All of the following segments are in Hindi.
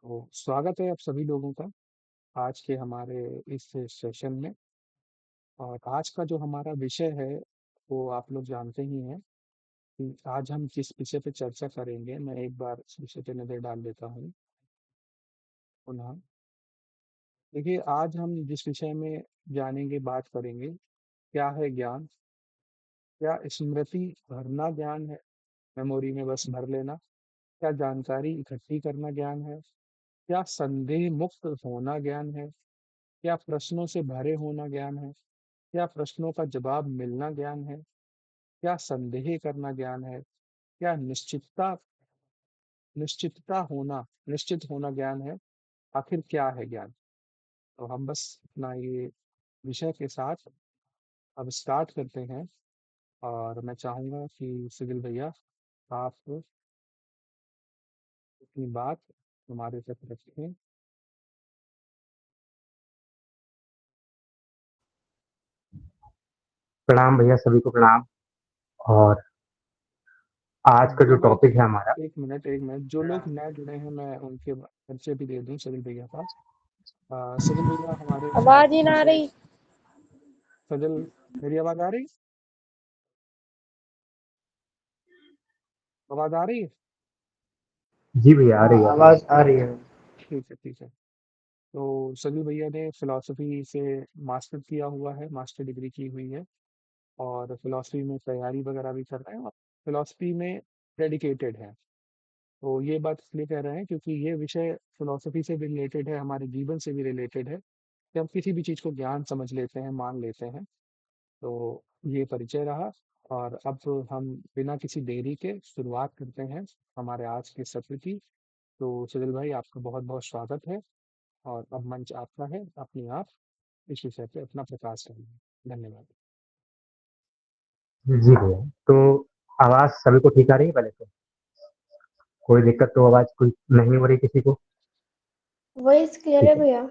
तो स्वागत है आप सभी लोगों का आज के हमारे इस सेशन में। और आज का जो हमारा विषय है वो आप लोग जानते ही हैं कि आज हम किस विषय पे चर्चा करेंगे। मैं एक बार इस विषय पे नज़र डाल देता हूँ पुनः। देखिए, आज हम जिस विषय में जानेंगे, बात करेंगे, क्या है ज्ञान। क्या स्मृति भरना ज्ञान है, मेमोरी में बस भर लेना? क्या जानकारी इकट्ठी करना ज्ञान है? क्या संदेह मुक्त होना ज्ञान है? क्या प्रश्नों से भरे होना ज्ञान है? क्या प्रश्नों का जवाब मिलना ज्ञान है? क्या संदेह करना ज्ञान है? क्या निश्चित होना ज्ञान है? आखिर क्या है ज्ञान? तो हम बस अपना ये विषय के साथ अब स्टार्ट करते हैं। और मैं चाहूँगा कि सिविल भैया, आप अपनी बात हमारे तक रखें। प्रणाम भैया, सभी को प्रणाम। और आज का जो जो लोग टॉपिक है हमारा। एक मिनट, जो लोग नए जुड़े हैं मैं उनके परिचय भी दे दूं सिविल भैया का। सिविल भैया हमारे आवाज ही ना आ पीछे। रही। सजल, मेरी आवाज़ आ रही? आवाज़ आ रही है? जी भैया, आ हाँ, रही है। आवाज आ रही है। ठीक है, ठीक है। तो सभी भैया ने फिलॉसफी से मास्टर किया हुआ है, मास्टर डिग्री की हुई है। और फिलॉसफी में तैयारी वगैरह भी कर रहे हैं और फिलॉसफी में डेडिकेटेड है। तो ये बात इसलिए कह रहे हैं क्योंकि ये विषय फिलॉसफी से भी रिलेटेड है, हमारे जीवन से भी रिलेटेड है कि हम किसी भी चीज़ को ज्ञान समझ लेते हैं, मान लेते हैं। तो ये परिचय रहा। और अब हम बिना किसी देरी के शुरुआत करते हैं हमारे आज के सत्र की। तो सुनील भाई, आपका बहुत बहुत स्वागत है। और अब मंच आपका है, अपने आप इस विषय पे अपना प्रकाश करिए। धन्यवाद। जी भैया, तो आवाज सभी को ठीक आ रही है? पहले तो कोई दिक्कत तो आवाज कोई नहीं हो रही किसी को? वॉइस क्लियर ठीक है है। भैया।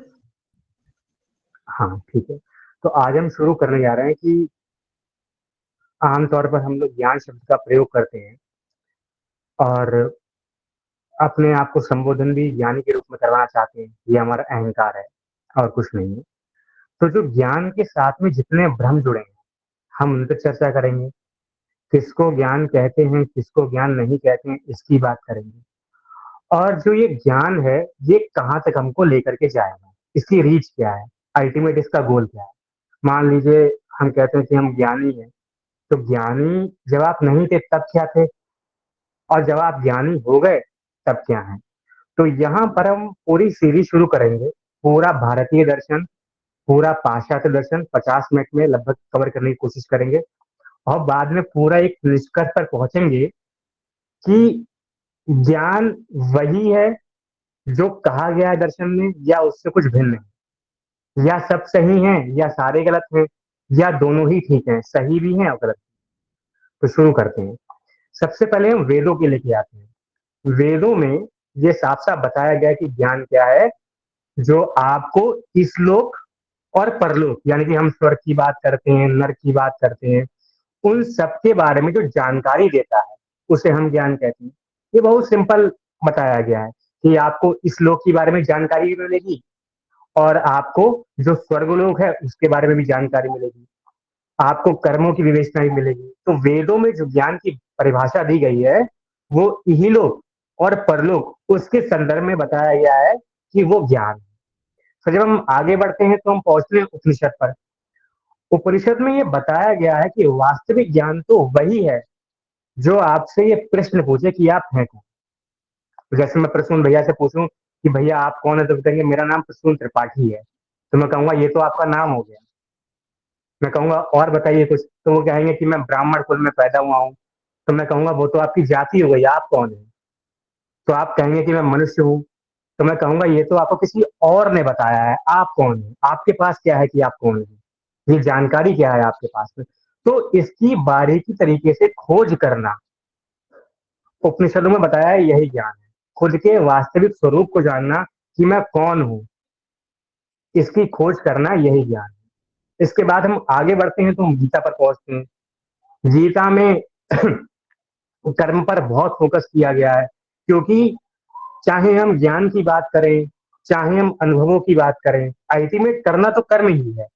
हाँ, ठीक है। तो आज हम शुरू करने जा रहे हैं कि आमतौर पर हम लोग ज्ञान शब्द का प्रयोग करते हैं और अपने आप को संबोधन भी ज्ञानी के रूप में करवाना चाहते हैं। ये हमारा अहंकार है और कुछ नहीं है। तो जो ज्ञान के साथ में जितने भ्रम जुड़े हैं, हम उन पर चर्चा करेंगे। किसको ज्ञान कहते हैं, किसको ज्ञान नहीं कहते हैं, इसकी बात करेंगे। और जो ये ज्ञान है, ये कहाँ तक हमको लेकर के जाएगा, इसकी रीच क्या है, अल्टीमेट इसका गोल क्या है। मान लीजिए हम कहते हैं कि हम ज्ञानी हैं, तो ज्ञानी जब आप नहीं थे तब क्या थे, और जब आप ज्ञानी हो गए तब क्या है। तो यहाँ पर हम पूरी सीरीज शुरू करेंगे। पूरा भारतीय दर्शन, पूरा पाश्चात्य दर्शन 50 मिनट में लगभग कवर करने की कोशिश करेंगे। और बाद में पूरा एक निष्कर्ष पर पहुंचेंगे कि ज्ञान वही है जो कहा गया है दर्शन में, या उससे कुछ भिन्न है, या सब सही है या सारे गलत हैं, या दोनों ही ठीक हैं, सही भी हैं और गलत। तो शुरू करते हैं। सबसे पहले हम वेदों के लेके आते हैं। वेदों में ये साफ साफ बताया गया है कि ज्ञान क्या है। जो आपको इस लोक और परलोक, यानी कि हम स्वर्ग की बात करते हैं, नरक की बात करते हैं, उन सब के बारे में जो जानकारी देता है, उसे हम ज्ञान कहते हैं। ये बहुत सिंपल बताया गया है कि आपको इस लोक के बारे में जानकारी भी मिलेगी, और आपको जो स्वर्गलोक है उसके बारे में भी जानकारी मिलेगी, आपको कर्मों की विवेचना भी मिलेगी। तो वेदों में जो ज्ञान की परिभाषा दी गई है, वो इहलोक और परलोक उसके संदर्भ में बताया गया है कि वो ज्ञान है। तो जब हम आगे बढ़ते हैं तो हम पहुंचते हैं उपनिषद पर। उपनिषद में ये बताया गया है कि वास्तविक ज्ञान तो वही है जो आपसे ये प्रश्न पूछे कि आप हैं कौन। तो जैसे मैं प्रसून भैया से पूछूं कि भैया आप कौन है, तो कहेंगे मेरा नाम प्रसून त्रिपाठी है। तो मैं कहूंगा ये तो आपका नाम हो गया। मैं कहूंगा और बताइए कुछ, तो वो कहेंगे कि मैं ब्राह्मण कुल में पैदा हुआ हूँ। तो मैं कहूंगा वो तो आपकी जाति हो गई, आप कौन है? तो आप कहेंगे कि मैं मनुष्य हूँ। तो मैं कहूंगा ये तो आपको किसी और ने बताया है, आप कौन है, आपके पास क्या है कि आप कौन है, ये जानकारी क्या है आपके पास में। तो इसकी बारीकी तरीके से खोज करना उपनिषदों में बताया है, यही ज्ञान है। खुद के वास्तविक स्वरूप को जानना कि मैं कौन हूँ, इसकी खोज करना यही ज्ञान है। इसके बाद हम आगे बढ़ते हैं तो हम गीता पर पहुंचते हैं। गीता में कर्म पर बहुत फोकस किया गया है, क्योंकि चाहे हम ज्ञान की बात करें, चाहे हम अनुभवों की बात करें, अल्टीमेट करना तो कर्म ही है।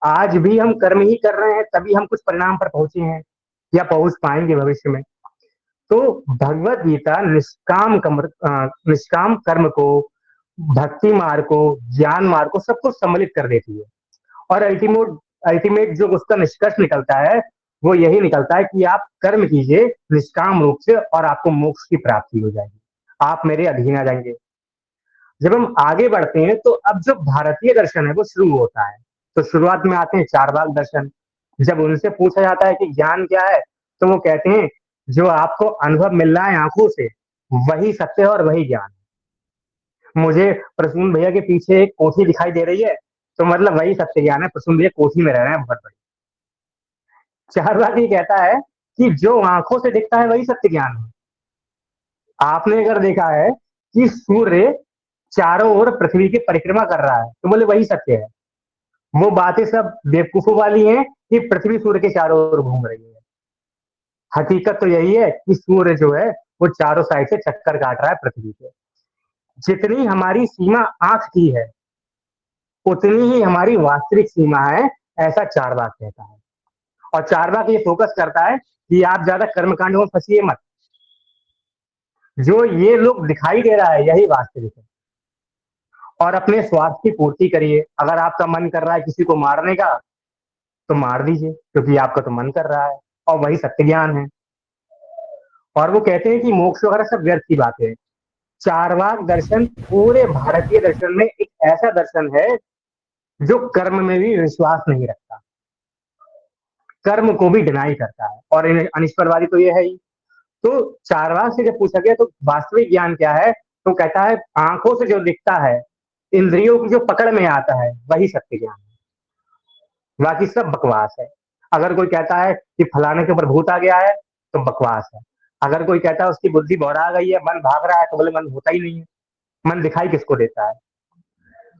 आज भी हम कर्म ही कर रहे हैं, तभी हम कुछ परिणाम पर पहुंचे हैं या पहुंच पाएंगे भविष्य में। तो भगवत गीता निष्काम कर्म को, भक्ति मार्ग को, ज्ञान मार्ग को, सबको सम्मिलित कर देती है। और अल्टीमेट अल्टीमेट जो उसका निष्कर्ष निकलता है, वो यही निकलता है कि आप कर्म कीजिए निष्काम रूप से और आपको मोक्ष की प्राप्ति हो जाएगी, आप मेरे अधीन आ जाएंगे। जब हम आगे बढ़ते हैं तो अब जो भारतीय दर्शन है वो शुरू होता है। तो शुरुआत में आते हैं चारवाक दर्शन। जब उनसे पूछा जाता है कि ज्ञान क्या है, तो वो कहते हैं जो आपको अनुभव मिल रहा है आंखों से, वही सत्य है और वही ज्ञान है। मुझे प्रसून भैया के पीछे एक कोठी दिखाई दे रही है, तो मतलब वही सत्य ज्ञान है। प्रसून भैया कोठी में रह रहे हैं बहुत बड़ी। चारवाक ये कहता है कि जो आंखों से दिखता है वही सत्य ज्ञान है। आपने अगर देखा है कि सूर्य चारों ओर पृथ्वी की परिक्रमा कर रहा है, तो बोले वही सत्य है। वो बातें सब बेवकूफों वाली हैं कि पृथ्वी सूर्य के चारों ओर घूम रही है। हकीकत तो यही है कि सूर्य जो है वो चारों साइड से चक्कर काट रहा है पृथ्वी पे। जितनी हमारी सीमा आंख की है, उतनी ही हमारी वास्तविक सीमा है, ऐसा चारवाक कहता है। और चारवाक ये फोकस करता है कि आप ज्यादा कर्मकांड में फंसिए मत। जो ये लोग दिखाई दे रहा है यही वास्तविक है। और अपने स्वार्थ की पूर्ति करिए। अगर आपका मन कर रहा है किसी को मारने का, तो मार दीजिए, क्योंकि आपका तो मन कर रहा है, और वही सत्य ज्ञान है। और वो कहते हैं कि मोक्ष वगैरह सब व्यर्थ की बात है। चारवाक दर्शन पूरे भारतीय दर्शन में एक ऐसा दर्शन है जो कर्म में भी विश्वास नहीं रखता, कर्म को भी डिनाई करता है, और अनिश्वरवादी तो ये है ही। तो चारवाक से जब पूछा गया तो वास्तविक ज्ञान क्या है, तो कहता है आंखों से जो दिखता है, इंद्रियों की जो पकड़ में आता है, वही सत्य ज्ञान है। बाकी सब बकवास है। अगर कोई कहता है कि फलाने के ऊपर भूत आ गया है, तो बकवास है। अगर कोई कहता है उसकी बुद्धि बौरा गई है, मन भाग रहा है, तो बोले मन होता ही नहीं है। मन दिखाई किसको देता है?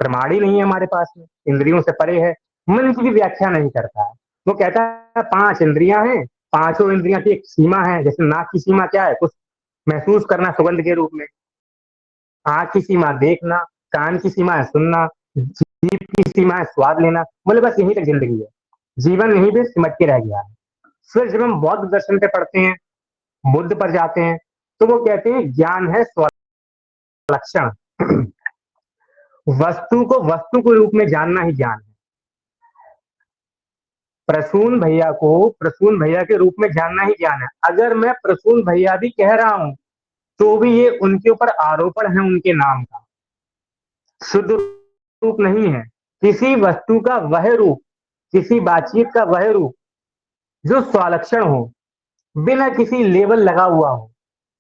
प्रमाण ही नहीं है हमारे पास में, इंद्रियों से परे है। मन की भी व्याख्या नहीं करता है। वो कहता है 5 इंद्रियां हैं, पांचों इंद्रियां की एक सीमा है। जैसे नाक की सीमा क्या है? कुछ महसूस करना सुगंध के रूप में। आंख की सीमा देखना, कान की सीमा है सुनना, जीभ की सीमा है स्वाद लेना। बोले बस यहीं तक जिंदगी है, जीवन यहीं पे सिमट के रह गया है। फिर जब हम बौद्ध दर्शन पे पढ़ते हैं, बुद्ध पर जाते हैं, तो वो कहते हैं ज्ञान है स्वलक्षण। वस्तु को वस्तु के रूप में जानना ही ज्ञान है। प्रसून भैया को प्रसून भैया के रूप में जानना ही ज्ञान है। अगर मैं प्रसून भैया भी कह रहा हूं, तो भी ये उनके ऊपर आरोपण है उनके नाम का, शुद्ध रूप नहीं है। किसी वस्तु का वह रूप, किसी बातचीत का वह रूप जो स्वलक्षण हो, बिना किसी लेबल लगा हुआ हो।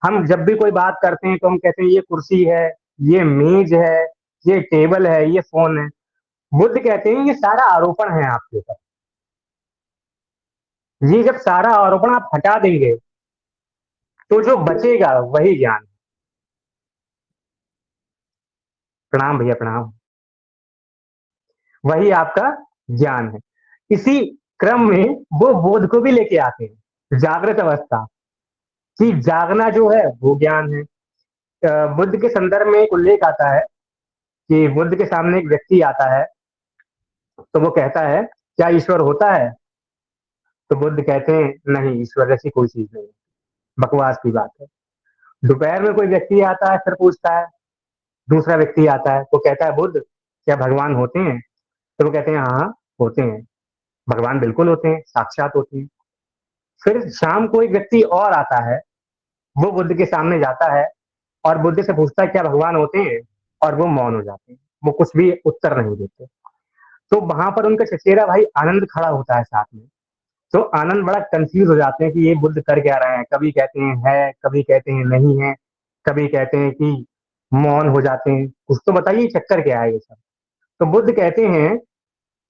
हम जब भी कोई बात करते हैं तो हम कहते हैं ये कुर्सी है, ये मेज है, ये टेबल है, ये फोन है। बुद्ध कहते हैं ये सारा आरोपण है आपके ऊपर। ये जब सारा आरोपण आप हटा देंगे, तो जो बचेगा वही ज्ञान। प्रणाम भैया प्रणाम। वही आपका ज्ञान है। इसी क्रम में वो बोध को भी लेके आते हैं, जागृत अवस्था कि जागना जो है वो ज्ञान है। बुद्ध के संदर्भ में एक उल्लेख आता है कि बुद्ध के सामने एक व्यक्ति आता है, तो वो कहता है क्या ईश्वर होता है? तो बुद्ध कहते हैं नहीं, ईश्वर जैसी कोई चीज नहीं, बकवास की बात है। दोपहर में कोई व्यक्ति आता है, फिर पूछता है, दूसरा व्यक्ति आता है, वो कहता है बुद्ध क्या भगवान होते हैं? तो वो कहते हैं हाँ होते हैं, भगवान बिल्कुल होते हैं, साक्षात होते हैं। फिर शाम को एक व्यक्ति और आता है, वो बुद्ध के सामने जाता है और बुद्ध से पूछता है क्या भगवान होते हैं? और वो मौन हो जाते हैं, वो कुछ भी उत्तर नहीं देते। तो वहां पर उनका चचेरा भाई आनंद खड़ा होता है साथ में। तो आनंद बड़ा कंफ्यूज हो जाते हैं कि ये बुद्ध कर क्या रहे हैं। कभी कहते हैं है, कभी कहते हैं नहीं है, कभी कहते हैं कि मौन हो जाते हैं। कुछ तो बताइए चक्कर क्या है ये सब। तो बुद्ध कहते हैं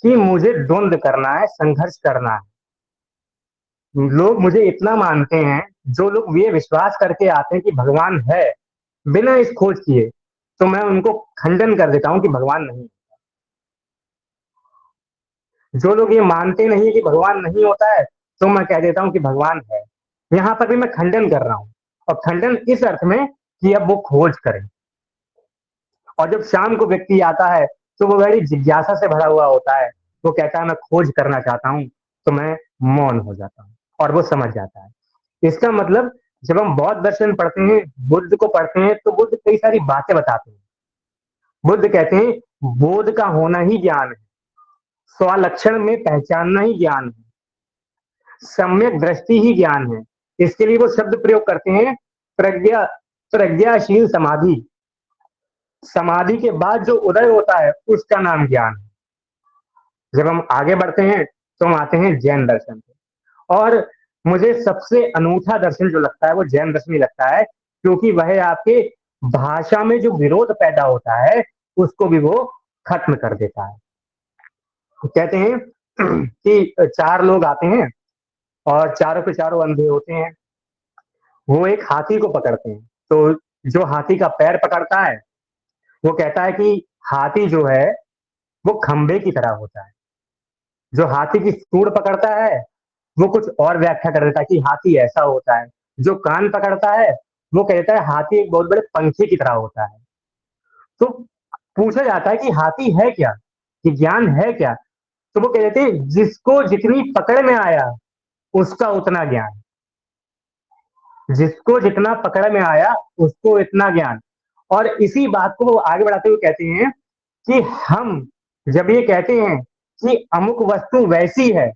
कि मुझे द्वंद करना है, संघर्ष करना है। लोग मुझे इतना मानते हैं, जो लोग ये विश्वास करके आते हैं कि भगवान है बिना इस खोज किए, तो मैं उनको खंडन कर देता हूं कि भगवान नहीं। जो लोग ये मानते नहीं है कि भगवान नहीं होता है, तो मैं कह देता हूं कि भगवान है। यहां पर भी मैं खंडन कर रहा हूं, और खंडन इस अर्थ में कि अब वो खोज करें। और जब शाम को व्यक्ति आता है तो वो बड़ी जिज्ञासा से भरा हुआ होता है। वो कहता है मैं खोज करना चाहता हूँ, तो मैं मौन हो जाता हूँ और वो समझ जाता है। इसका मतलब जब हम बौद्ध दर्शन पढ़ते हैं, बुद्ध को पढ़ते हैं, तो बुद्ध कई सारी बातें बताते हैं। बुद्ध कहते हैं बोध का होना ही ज्ञान है, स्वलक्षण में पहचानना ही ज्ञान है, सम्यक दृष्टि ही ज्ञान है। इसके लिए वो शब्द प्रयोग करते हैं प्रज्ञा, प्रज्ञाशील समाधि। समाधि के बाद जो उदय होता है उसका नाम ज्ञान है। जब हम आगे बढ़ते हैं तो हम आते हैं जैन दर्शन पे। और मुझे सबसे अनूठा दर्शन जो लगता है वो जैन दर्शन ही लगता है, क्योंकि वह आपके भाषा में जो विरोध पैदा होता है उसको भी वो खत्म कर देता है। कहते हैं कि चार लोग आते हैं और चारों के चारों अंधे होते हैं। वो एक हाथी को पकड़ते हैं, तो जो हाथी का पैर पकड़ता है वो कहता है कि हाथी जो है वो खंबे की तरह होता है। जो हाथी की सूंड पकड़ता है वो कुछ और व्याख्या कर देता है कि हाथी ऐसा होता है। जो कान पकड़ता है वो कहता है हाथी एक बहुत बड़े पंखे की तरह होता है। तो पूछा जाता है कि हाथी है क्या, कि ज्ञान है क्या? तो वो कहते हैं जिसको जितनी पकड़ में आया उसका उतना ज्ञान, जिसको जितना पकड़ में आया उसको इतना ज्ञान। और इसी बात को वो आगे बढ़ाते हुए कहते हैं कि हम जब ये कहते हैं कि अमुक वस्तु वैसी है,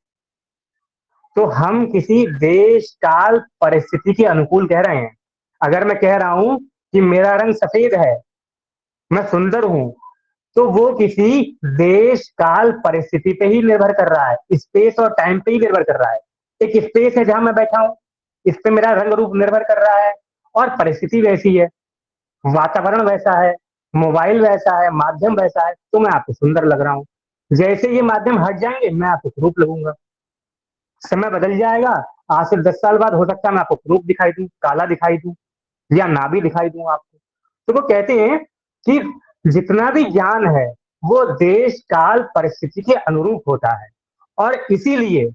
तो हम किसी देश काल परिस्थिति के अनुकूल कह रहे हैं। अगर मैं कह रहा हूं कि मेरा रंग सफेद है, मैं सुंदर हूं, तो वो किसी देश काल परिस्थिति पे ही निर्भर कर रहा है, स्पेस और टाइम पे ही निर्भर कर रहा है। एक स्पेस है जहां मैं बैठा हूं, इस पे मेरा रंग रूप निर्भर कर रहा है, और परिस्थिति वैसी है, वातावरण वैसा है, मोबाइल वैसा है, माध्यम वैसा है, तो मैं आपको सुंदर लग रहा हूं। जैसे ये माध्यम हट जाएंगे मैं आपको कुरूप लगूंगा। समय बदल जाएगा, आज से 10 साल बाद हो सकता है मैं आपको कुरूप दिखाई दूं, काला दिखाई दूं, या नाभि दिखाई दूं आपको। तो वो कहते हैं कि जितना भी ज्ञान है वो देश काल परिस्थिति के अनुरूप होता है। और इसीलिए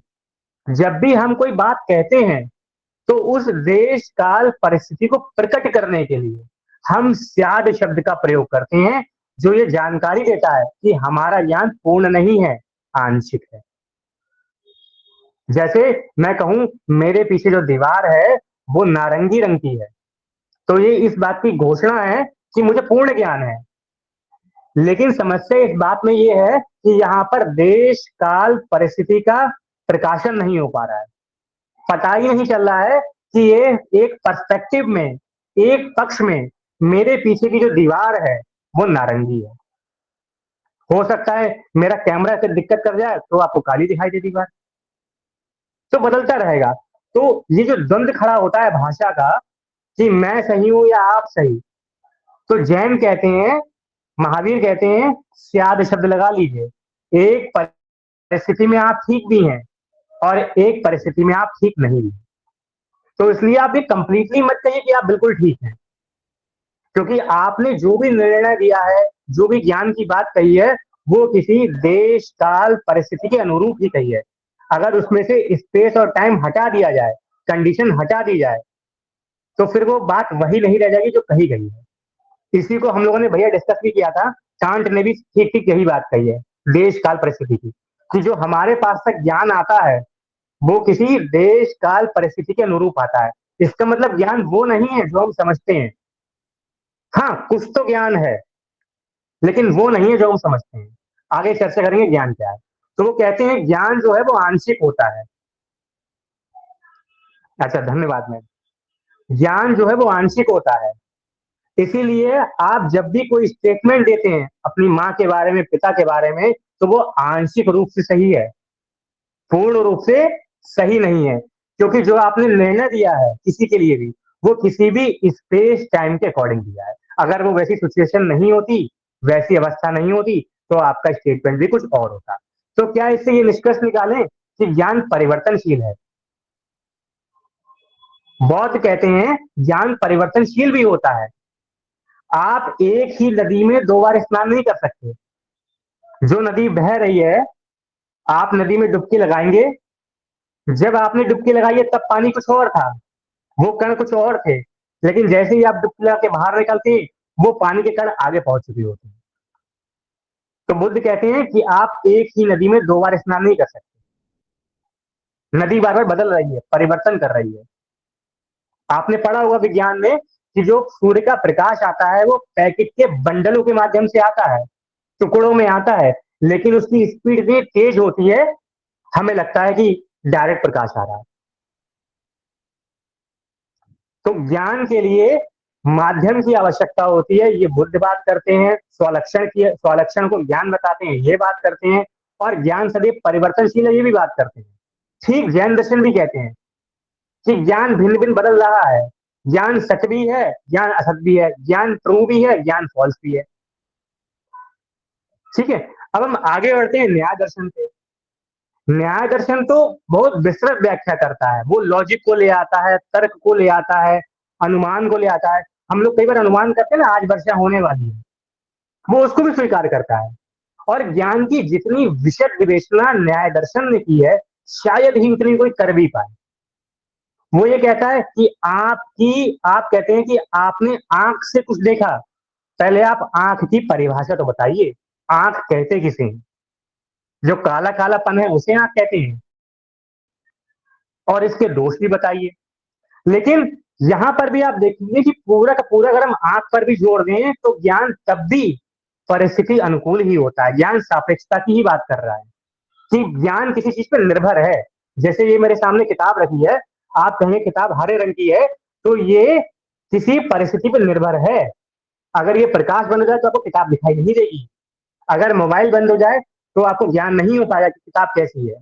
जब भी हम कोई बात कहते हैं तो उस देश काल परिस्थिति को प्रकट करने के लिए हम स्याद शब्द का प्रयोग करते हैं, जो ये जानकारी देता है कि हमारा ज्ञान पूर्ण नहीं है, आंशिक है। जैसे मैं कहूं मेरे पीछे जो दीवार है वो नारंगी रंग की है, तो ये इस बात की घोषणा है कि मुझे पूर्ण ज्ञान है। लेकिन समस्या इस बात में ये है कि यहाँ पर देश काल परिस्थिति का प्रकाशन नहीं हो पा रहा है। पता ही नहीं चल रहा है कि ये एक पर्सपेक्टिव में, एक पक्ष में मेरे पीछे की जो दीवार है वो नारंगी है। हो सकता है मेरा कैमरा से दिक्कत कर जाए तो आपको काली दिखाई दे दीवार। तो बदलता रहेगा। तो ये जो द्वंद खड़ा होता है भाषा का कि मैं सही हूं या आप सही, तो जैन कहते हैं, महावीर कहते हैं स्याद शब्द लगा लीजिए। एक परिस्थिति में आप ठीक भी हैं और एक परिस्थिति में आप ठीक नहीं हैं। तो इसलिए आप ये कंप्लीटली मत कहिए कि आप बिल्कुल ठीक हैं, क्योंकि आपने जो भी निर्णय दिया है, जो भी ज्ञान की बात कही है, वो किसी देश काल परिस्थिति के अनुरूप ही कही है। अगर उसमें से स्पेस और टाइम हटा दिया जाए, कंडीशन हटा दी जाए, तो फिर वो बात वही नहीं रह जाएगी जो कही गई है। इसी को हम लोगों ने भैया डिस्कस भी किया था। कांट ने भी ठीक ठीक यही बात कही है देश काल परिस्थिति की, कि जो हमारे पास तक ज्ञान आता है वो किसी देश काल परिस्थिति के अनुरूप आता है। इसका मतलब ज्ञान वो नहीं है जो हम समझते हैं। हाँ, कुछ तो ज्ञान है, लेकिन वो नहीं है जो हम समझते हैं। आगे चर्चा करेंगे ज्ञान क्या है। तो वो कहते हैं ज्ञान जो है वो आंशिक होता है। अच्छा, धन्यवाद मैम। ज्ञान जो है वो आंशिक होता है। इसीलिए आप जब भी कोई स्टेटमेंट देते हैं अपनी माँ के बारे में, पिता के बारे में, तो वो आंशिक रूप से सही है, पूर्ण रूप से सही नहीं है। क्योंकि जो आपने निर्णय दिया है किसी के लिए भी, वो किसी भी स्पेस टाइम के अकॉर्डिंग दिया है। अगर वो वैसी सिचुएशन नहीं होती, वैसी अवस्था नहीं होती, तो आपका स्टेटमेंट भी कुछ और होता। तो क्या इससे ये निष्कर्ष निकालें कि ज्ञान परिवर्तनशील है? बौद्ध कहते हैं ज्ञान परिवर्तनशील भी होता है। आप एक ही नदी में 2 बार स्नान नहीं कर सकते। जो नदी बह रही है, आप नदी में डुबकी लगाएंगे, जब आपने डुबकी लगाई है तब पानी कुछ और था, वो कण कुछ और थे। लेकिन जैसे ही आप डुबकी लगा के बाहर निकलते हैं, वो पानी के कण आगे पहुंच चुके होते हैं। तो बुद्ध कहते हैं कि आप एक ही नदी में 2 बार स्नान नहीं कर सकते। नदी बार बार बदल रही है, परिवर्तन कर रही है। आपने पढ़ा होगा विज्ञान में कि जो सूर्य का प्रकाश आता है वो पैकेट के बंडलों के माध्यम से आता है, टुकड़ों में आता है, लेकिन उसकी स्पीड इतनी तेज होती है, हमें लगता है कि डायरेक्ट प्रकाश आ रहा है। तो ज्ञान के लिए माध्यम की आवश्यकता होती है, ये बुद्ध बात करते हैं। स्वलक्षण को ज्ञान बताते हैं, ये बात करते हैं। और ज्ञान सदैव परिवर्तनशील है, ये भी बात करते हैं। ठीक जैन दर्शन भी कहते हैं कि ज्ञान भिन्न भिन्न बदल रहा है, ज्ञान सच भी है, ज्ञान असत भी है, ज्ञान ट्रू भी है, ज्ञान फॉल्स भी है। ठीक है, अब हम आगे बढ़ते हैं न्याय दर्शन पे। न्याय दर्शन तो बहुत विस्तृत व्याख्या करता है, वो लॉजिक को ले आता है, तर्क को ले आता है, अनुमान को ले आता है। हम लोग कई बार अनुमान करते हैं ना, आज वर्षा होने वाली है, वो उसको भी स्वीकार करता है। और ज्ञान की जितनी विशद विवेचना न्याय दर्शन ने की है, शायद ही उतनी कोई कर भी पाए। वो ये कहता है कि आप कहते हैं कि आपने आंख से कुछ देखा, पहले आप आंख की परिभाषा तो बताइए, आंख कहते किसे हैं? जो काला कालापन है उसे आंख कहते हैं, और इसके दोष भी बताइए। लेकिन यहां पर भी आप देखेंगे कि पूरा का पूरा अगर हम आंख पर भी जोड़ दें तो ज्ञान तब भी परिस्थिति अनुकूल ही होता है। ज्ञान सापेक्षता की ही बात कर रहा है कि ज्ञान किसी चीज पर निर्भर है। जैसे ये मेरे सामने किताब रखी है, आप कहेंगे किताब हरे रंग की है, तो ये किसी परिस्थिति पर निर्भर है। अगर ये प्रकाश बन जाए तो आपको किताब दिखाई नहीं देगी, अगर मोबाइल बंद हो जाए तो आपको ज्ञान नहीं हो पाएगा कि किताब कैसी है।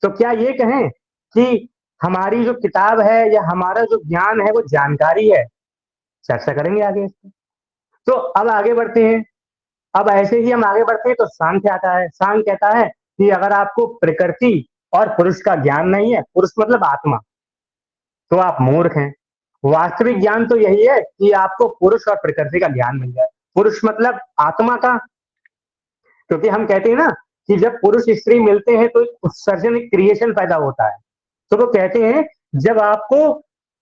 तो क्या ये कहें कि हमारी जो किताब है या हमारा जो ज्ञान है वो जानकारी है? चर्चा करेंगे आगे इस पे। तो अब आगे बढ़ते हैं। अब ऐसे ही हम आगे बढ़ते हैं तो सांख्य आता है। सांख्य कहता है कि अगर आपको प्रकृति और पुरुष का ज्ञान नहीं है, पुरुष मतलब आत्मा, तो आप मूर्ख हैं। वास्तविक ज्ञान तो यही है कि आपको पुरुष और प्रकृति का ज्ञान मिल जाए। पुरुष मतलब आत्मा का, क्योंकि हम कहते हैं ना कि जब पुरुष स्त्री मिलते हैं तो एक उत्सर्जन, एक क्रिएशन पैदा होता है। तो वो कहते हैं जब आपको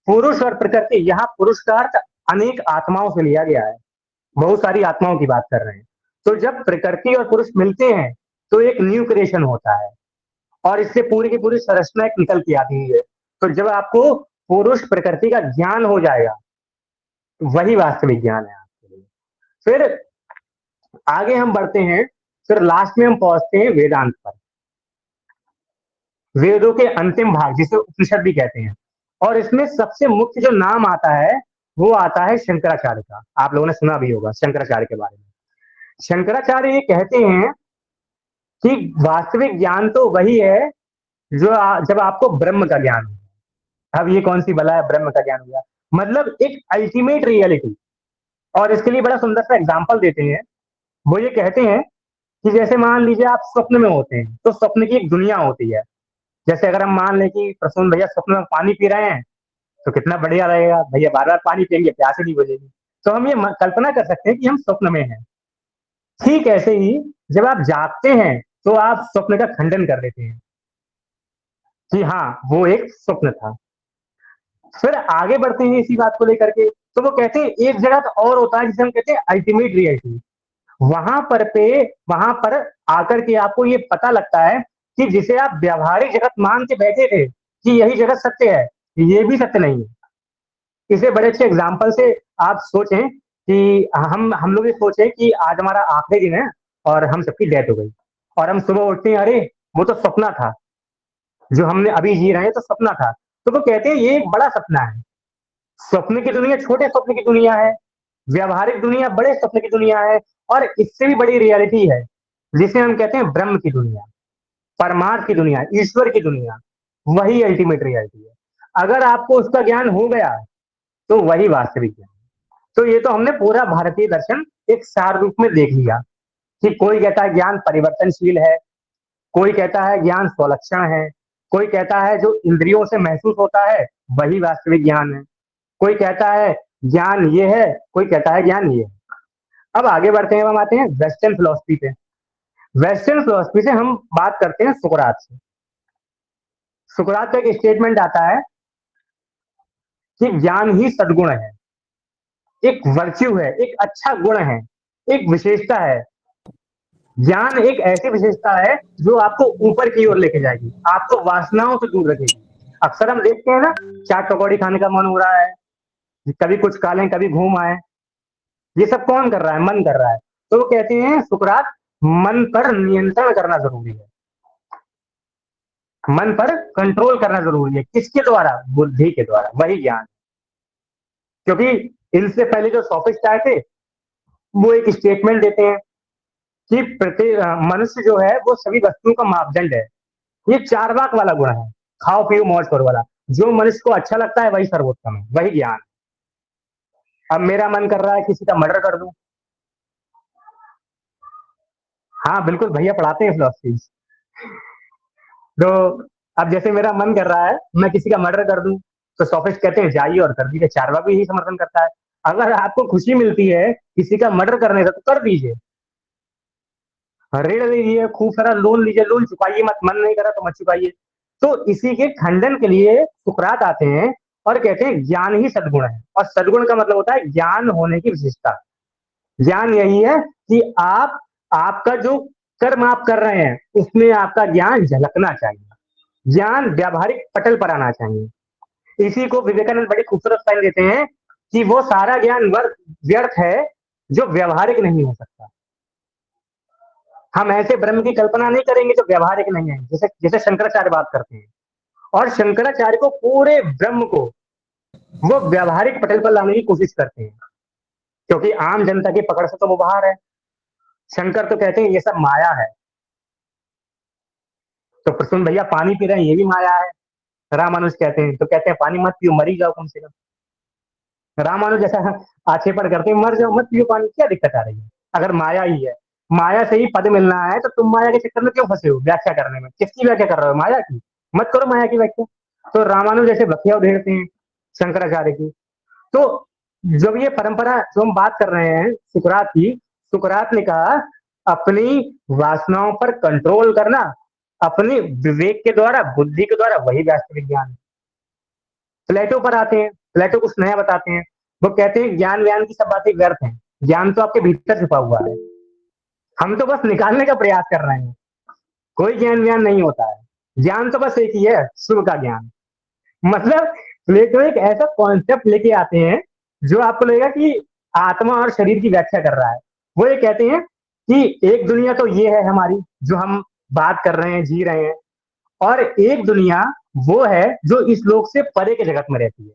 पुरुष और प्रकृति, यहाँ पुरुष का अर्थ अनेक आत्माओं से लिया गया है, बहुत सारी आत्माओं की बात कर रहे हैं। तो जब प्रकृति और पुरुष मिलते हैं तो एक न्यू क्रिएशन होता है, और इससे पूरी की पूरी संरचना एक निकल के आती है। तो जब आपको पुरुष प्रकृति का ज्ञान हो जाएगा, वही वास्तविक ज्ञान है आपके लिए। फिर आगे हम बढ़ते हैं, फिर लास्ट में हम पहुंचते हैं वेदांत पर, वेदों के अंतिम भाग जिसे उपनिषद भी कहते हैं। और इसमें सबसे मुख्य जो नाम आता है वो आता है शंकराचार्य का। आप लोगों ने सुना भी होगा शंकराचार्य के बारे में। शंकराचार्य ये कहते हैं कि वास्तविक ज्ञान तो वही है जो जब आपको ब्रह्म का ज्ञान हो। अब ये कौन सी बला है ब्रह्म का ज्ञान हुआ, मतलब एक अल्टीमेट रियलिटी। और इसके लिए बड़ा सुंदर सा एग्जाम्पल देते हैं। वो ये कहते हैं कि जैसे मान लीजिए आप स्वप्न में होते हैं, तो स्वप्न की एक दुनिया होती है। जैसे अगर हम मान लें कि प्रसून भैया स्वप्न में पानी पी रहे हैं, तो कितना बढ़िया रहेगा, भैया बार बार पानी पियेंगे, प्यास ही नहीं बुझेगी। तो हम ये कल्पना कर सकते हैं कि हम स्वप्न में हैं। ठीक ऐसे ही जब आप जागते हैं तो आप स्वप्न का खंडन कर देते हैं कि हाँ वो एक स्वप्न था। फिर आगे बढ़ते हैं इसी बात को लेकर के, तो वो कहते हैं एक जगह तो और होता है जिसे हम कहते हैं अल्टीमेट रियलिटी। वहां पर आकर के आपको ये पता लगता है कि जिसे आप व्यावहारिक जगत मान के बैठे थे कि यही जगत सत्य है, ये भी सत्य नहीं है। इसे बड़े अच्छे एग्जाम्पल से आप सोचें कि हम लोग ये सोचे कि आज हमारा आखिरी दिन है और हम सबकी डेथ हो गई, और हम सुबह उठते हैं, अरे वो तो सपना था, जो हमने अभी जी रहे हैं तो सपना था। तो वो कहते हैं ये एक बड़ा सपना है। स्वप्न की दुनिया छोटे स्वप्न की दुनिया है, व्यावहारिक दुनिया बड़े स्वप्न की दुनिया है, और इससे भी बड़ी रियलिटी है जिसे हम कहते हैं ब्रह्म की दुनिया, परमार्थ की दुनिया, ईश्वर की दुनिया। वही अल्टीमेट रियलिटी है। अगर आपको उसका ज्ञान हो गया तो वही वास्तविक ज्ञान। तो ये तो हमने पूरा भारतीय दर्शन एक सार रूप में देख लिया कि कोई कहता है ज्ञान परिवर्तनशील है, कोई कहता है ज्ञान स्वलक्षण है, कोई कहता है जो इंद्रियों से महसूस होता है वही वास्तविक ज्ञान है, कोई कहता है ज्ञान ये है, कोई कहता है ज्ञान ये है। अब आगे बढ़ते हैं, हम आते हैं वेस्टर्न फिलोसफी पे। वेस्टर्न फिलोसफी से हम बात करते हैं सुकरात से। सुकरात का एक स्टेटमेंट आता है कि ज्ञान ही सद्गुण है। एक वर्च्यू है, एक अच्छा गुण है, एक विशेषता है। ज्ञान एक ऐसी विशेषता है जो आपको ऊपर की ओर लेके जाएगी, आपको वासनाओं से दूर रखेगी। अक्सर हम देखते हैं ना, चाट पकौड़ी खाने का मन हो रहा है, कभी कुछ खा लें, कभी घूम आए। ये सब कौन कर रहा है? मन कर रहा है। तो वो कहते हैं सुकरात, मन पर नियंत्रण करना जरूरी है, मन पर कंट्रोल करना जरूरी है। किसके द्वारा? बुद्धि के द्वारा, वही ज्ञान। क्योंकि इनसे पहले जो सोफिस्ट आए थे, वो एक स्टेटमेंट देते हैं कि मनुष्य जो है वो सभी वस्तुओं का मापदंड है। ये चार्वाक वाला गुण है, खाओ पियो मौज करो वाला। जो मनुष्य को अच्छा लगता है वही सर्वोत्तम है, वही ज्ञान। अब मेरा मन कर रहा है किसी का मर्डर कर दूं। हाँ बिल्कुल, भैया पढ़ाते हैं फिलोसफी। तो अब जैसे मेरा मन कर रहा है मैं किसी का मर्डर कर दूं, तो सोफिस्ट कहते हैं जाइए और कर दीजिए। चार्वाक भी यही समर्थन करता है। अगर आपको खुशी मिलती है किसी का मर्डर करने से, तो कर दीजिए, ऋण लीजिए, खूब सारा लोन लीजिए, लोन चुकाइए मत, मन नहीं करा तो मत चुकाइए। तो इसी के खंडन के लिए सुकरात आते हैं और कहते हैं ज्ञान ही सद्गुण है। और सद्गुण का मतलब होता है ज्ञान होने की विशेषता। ज्ञान यही है कि आपका जो कर्म आप कर रहे हैं उसमें आपका ज्ञान झलकना चाहिए, ज्ञान व्यावहारिक पटल पर आना चाहिए। इसी को विवेकानंद बड़ी खूबसूरत लाइन देते हैं कि वो सारा ज्ञान व्यर्थ है जो व्यवहारिक नहीं हो सकता। हम ऐसे ब्रह्म की कल्पना नहीं करेंगे जो व्यवहारिक नहीं है, जैसे जैसे शंकराचार्य बात करते हैं। और शंकराचार्य को पूरे ब्रह्म को वो व्यवहारिक पटल पर लाने की कोशिश करते हैं, क्योंकि आम जनता की पकड़ से तो वो बाहर है। शंकर तो कहते हैं ये सब माया है। तो प्रसून भैया पानी पी रहे हैं, ये भी माया है। रामानुज कहते हैं, तो कहते हैं पानी मत पियो, मरी जाओ कम से कम। रामानुज जैसा आक्षेपण करते हैं, मर जाओ मत पियो पानी, क्या दिक्कत आ रही है? अगर माया ही है, माया से ही पद मिलना है, तो तुम माया के चक्कर में क्यों फंसे हो व्याख्या करने में? किसकी व्याख्या कर रहे हो? माया की। मत करो माया की व्याख्या। तो रामानुज जैसे व्याख्या उधेड़ते हैं शंकराचार्य की। तो जब ये परंपरा जो हम बात कर रहे हैं सुकरात की, सुकरात ने कहा अपनी वासनाओं पर कंट्रोल करना अपने विवेक के द्वारा, बुद्धि के द्वारा, वही वास्तविक ज्ञान है। प्लेटो पर आते हैं, प्लेटो कुछ नया बताते हैं। वो कहते हैं ज्ञान व्यान की सब बातें व्यर्थ हैं, ज्ञान तो आपके भीतर छुपा हुआ है, हम तो बस निकालने का प्रयास कर रहे हैं। कोई ज्ञान व्यान नहीं होता है, ज्ञान तो बस एक ही है, शुभ का ज्ञान। मतलब प्लेटो एक ऐसा कॉन्सेप्ट लेके आते हैं जो आपको लगेगा कि आत्मा और शरीर की व्याख्या कर रहा है। वो ये कहते हैं कि एक दुनिया तो ये है हमारी, जो हम बात कर रहे हैं, जी रहे हैं, और एक दुनिया वो है जो इस लोक से परे के जगत में रहती है।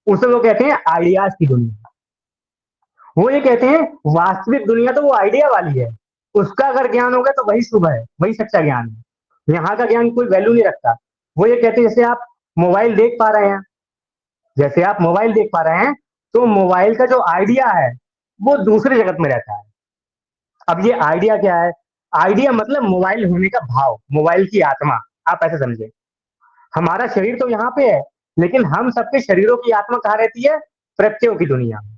उसे वो कहते हैं आइडियाज की दुनिया। वो ये कहते हैं वास्तविक दुनिया तो वो आइडिया वाली है, उसका अगर ज्ञान होगा तो वही शुभ है, वही सच्चा ज्ञान है। यहाँ का ज्ञान कोई वैल्यू नहीं रखता। वो ये कहते हैं जैसे आप मोबाइल देख पा रहे हैं, जैसे आप मोबाइल देख पा रहे हैं, तो मोबाइल का जो आइडिया है वो दूसरे जगत में रहता है। अब ये आइडिया क्या है? आइडिया मतलब मोबाइल होने का भाव, मोबाइल की आत्मा। आप ऐसे समझे, हमारा शरीर तो यहाँ पे है, लेकिन हम सबके शरीरों की आत्मा कहाँ रहती है? प्रत्ययों की दुनिया में।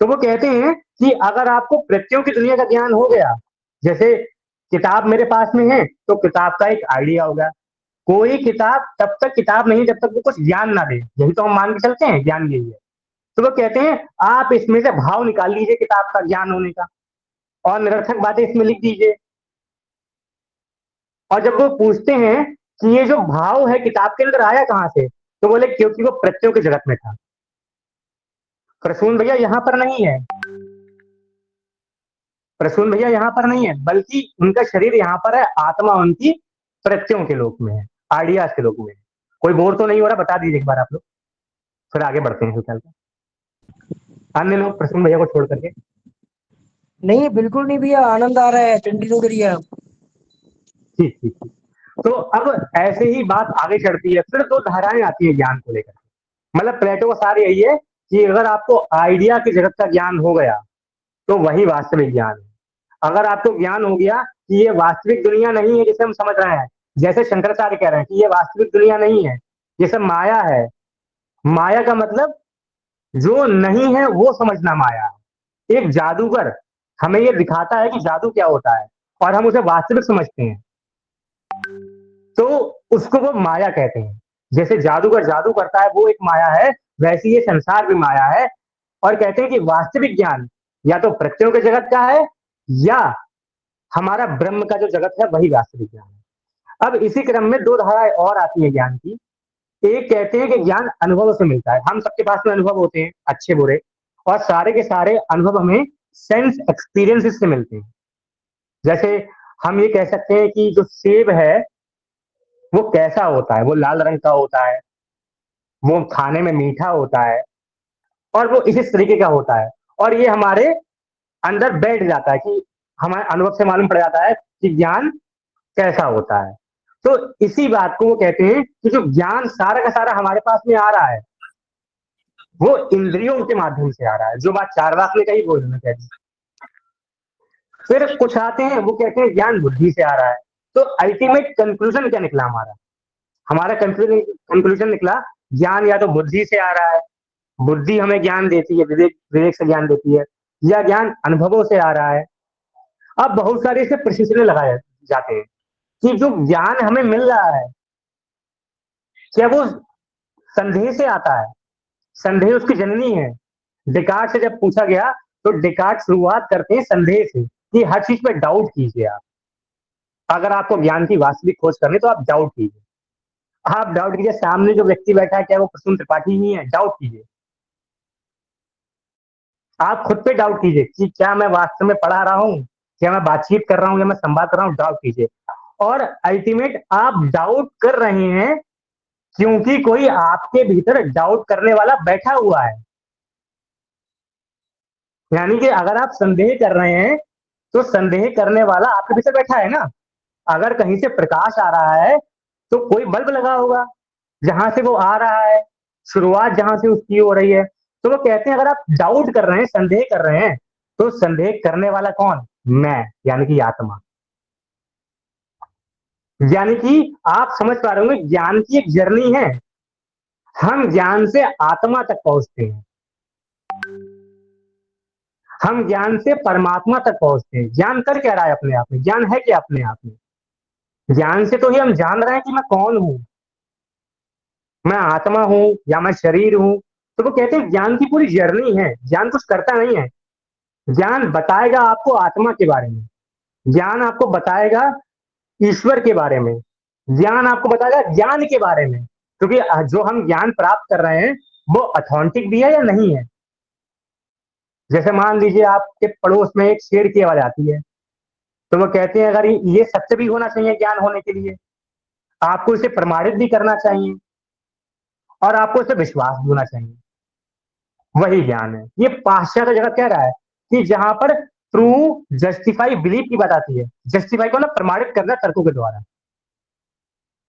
तो वो कहते हैं कि अगर आपको प्रत्ययों की दुनिया का ज्ञान हो गया, जैसे किताब मेरे पास में है तो किताब का एक आइडिया होगा। कोई किताब तब तक किताब नहीं जब तक वो कुछ ज्ञान ना दे, यही तो हम मान के चलते हैं, ज्ञान यही है। तो वो कहते हैं आप इसमें से भाव निकाल लीजिए किताब का ज्ञान होने का, और निरर्थक बातें इसमें लिख दीजिए। और जब वो पूछते हैं कि ये जो भाव है किताब के अंदर आया कहाँ से, तो बोले क्योंकि वो प्रत्ययों के जगत में था। प्रसून भैया यहाँ पर नहीं है, प्रसून भैया यहाँ पर नहीं है, बल्कि उनका शरीर यहाँ पर है, आत्मा उनकी प्रत्ययों के लोक में है, आइडियाज के लोक में है। कोई बोर तो नहीं हो रहा? बता दीजिए एक बार आप लोग, फिर आगे बढ़ते हैं चलते। अन्य लोग प्रसून भैया को छोड़ करके। नहीं बिल्कुल नहीं भैया, आनंद आ रहा है, कंटिन्यू करिए आप। ठीक ठीक ठीक। तो अब ऐसे ही बात आगे चढ़ती है, फिर दो धाराएं आती है ज्ञान को लेकर। मतलब प्लेटो का सार यही है कि अगर आपको आइडिया की जगत का ज्ञान हो गया तो वही वास्तविक ज्ञान है। अगर आपको ज्ञान हो गया कि ये वास्तविक दुनिया नहीं है जिसे हम समझ रहे हैं, जैसे शंकराचार्य कह रहे हैं कि ये वास्तविक दुनिया नहीं है, ये सब माया है। माया का मतलब जो नहीं है वो समझना माया है। एक जादूगर हमें ये दिखाता है कि जादू क्या होता है, और हम उसे वास्तविक समझते हैं, तो उसको वो माया कहते हैं। जैसे जादूगर जादू करता है वो एक माया है, वैसी ये संसार भी माया है। और कहते हैं कि वास्तविक ज्ञान या तो प्रत्ययों के जगत का है या हमारा ब्रह्म का जो जगत है वही वास्तविक ज्ञान है। अब इसी क्रम में दो धाराएं और आती है ज्ञान की। एक कहते हैं कि ज्ञान अनुभव से मिलता है, हम सबके पास में अनुभव होते हैं अच्छे बुरे, और सारे के सारे अनुभव हमें सेंस एक्सपीरियंसेस से मिलते हैं। जैसे हम ये कह सकते हैं कि जो सेब है वो कैसा होता है, वो लाल रंग का होता है, वो खाने में मीठा होता है, और वो इसी तरीके का होता है, और ये हमारे अंदर बैठ जाता है कि हमारे अनुभव से मालूम पड़ जाता है कि ज्ञान कैसा होता है। तो इसी बात को वो कहते हैं कि जो ज्ञान सारा का सारा हमारे पास में आ रहा है वो इंद्रियों के माध्यम से आ रहा है, जो बात चार्वाक ने कही वो उन्होंने कह दी। फिर कुछ आते हैं वो कहते हैं ज्ञान बुद्धि से आ रहा है। तो अल्टीमेट कंक्लूजन क्या निकला हमारा? हमारा कंक्लूजन निकला ज्ञान या तो बुद्धि से आ रहा है, बुद्धि हमें ज्ञान देती है, विवेक विवेक से ज्ञान देती है, या ज्ञान अनुभवों से आ रहा है। अब बहुत सारे इसे प्रश्न लगाए जाते हैं कि जो ज्ञान हमें मिल रहा है क्या वो संदेह से आता है? संदेह उसकी जननी है। डिकार्ड से जब पूछा गया तो डिकार्ड शुरुआत करते हैं संदेह से कि हर चीज पे डाउट कीजिए आप। अगर आपको ज्ञान की वास्तविक खोज करनी तो आप डाउट कीजिए। आप डाउट कीजिए, सामने जो व्यक्ति बैठा है क्या वो प्रसून त्रिपाठी ही है, डाउट कीजिए। आप खुद पे डाउट कीजिए कि क्या मैं वास्तव में पढ़ा रहा हूँ, क्या मैं बातचीत कर रहा हूँ या मैं संवाद कर रहा हूँ, डाउट कीजिए। और अल्टीमेट आप डाउट कर रहे हैं क्योंकि कोई आपके भीतर डाउट करने वाला बैठा हुआ है। यानी कि अगर आप संदेह कर रहे हैं तो संदेह करने वाला आपके भीतर बैठा है ना। अगर कहीं से प्रकाश आ रहा है तो कोई बल्ब लगा होगा जहां से वो आ रहा है, शुरुआत जहां से उसकी हो रही है। तो वो कहते हैं अगर आप डाउट कर रहे हैं, संदेह कर रहे हैं, तो संदेह करने वाला कौन? मैं, यानी कि आत्मा। यानी कि आप समझ पा रहे होंगे ज्ञान की एक जर्नी है। हम ज्ञान से आत्मा तक पहुंचते हैं, हम ज्ञान से परमात्मा तक पहुंचते हैं। ज्ञान कर क्या रहा है अपने आप में? ज्ञान है क्या अपने आप में? ज्ञान से तो ही हम जान रहे हैं कि मैं कौन हूं, मैं आत्मा हूं या मैं शरीर हूं। तो वो कहते हैं ज्ञान की पूरी जर्नी है, ज्ञान कुछ करता नहीं है। ज्ञान बताएगा आपको आत्मा के बारे में, ज्ञान आपको बताएगा ईश्वर के बारे में, ज्ञान आपको बताएगा ज्ञान के बारे में, क्योंकि जो हम ज्ञान प्राप्त कर रहे हैं वो ऑथेंटिक भी है या नहीं है। जैसे मान लीजिए आपके पड़ोस में एक शेर की आवाज आती है, तो वो कहते हैं अगर ये सत्य भी होना चाहिए ज्ञान होने के लिए, आपको इसे प्रमाणित भी करना चाहिए और आपको इसे विश्वास भी होना चाहिए। वही ज्ञान है। ये पाश्चात्य जगत कह रहा है कि जहां पर ट्रू जस्टिफाई बिलीफ की बात आती है, जस्टिफाई को ना प्रमाणित करना तर्कों के द्वारा,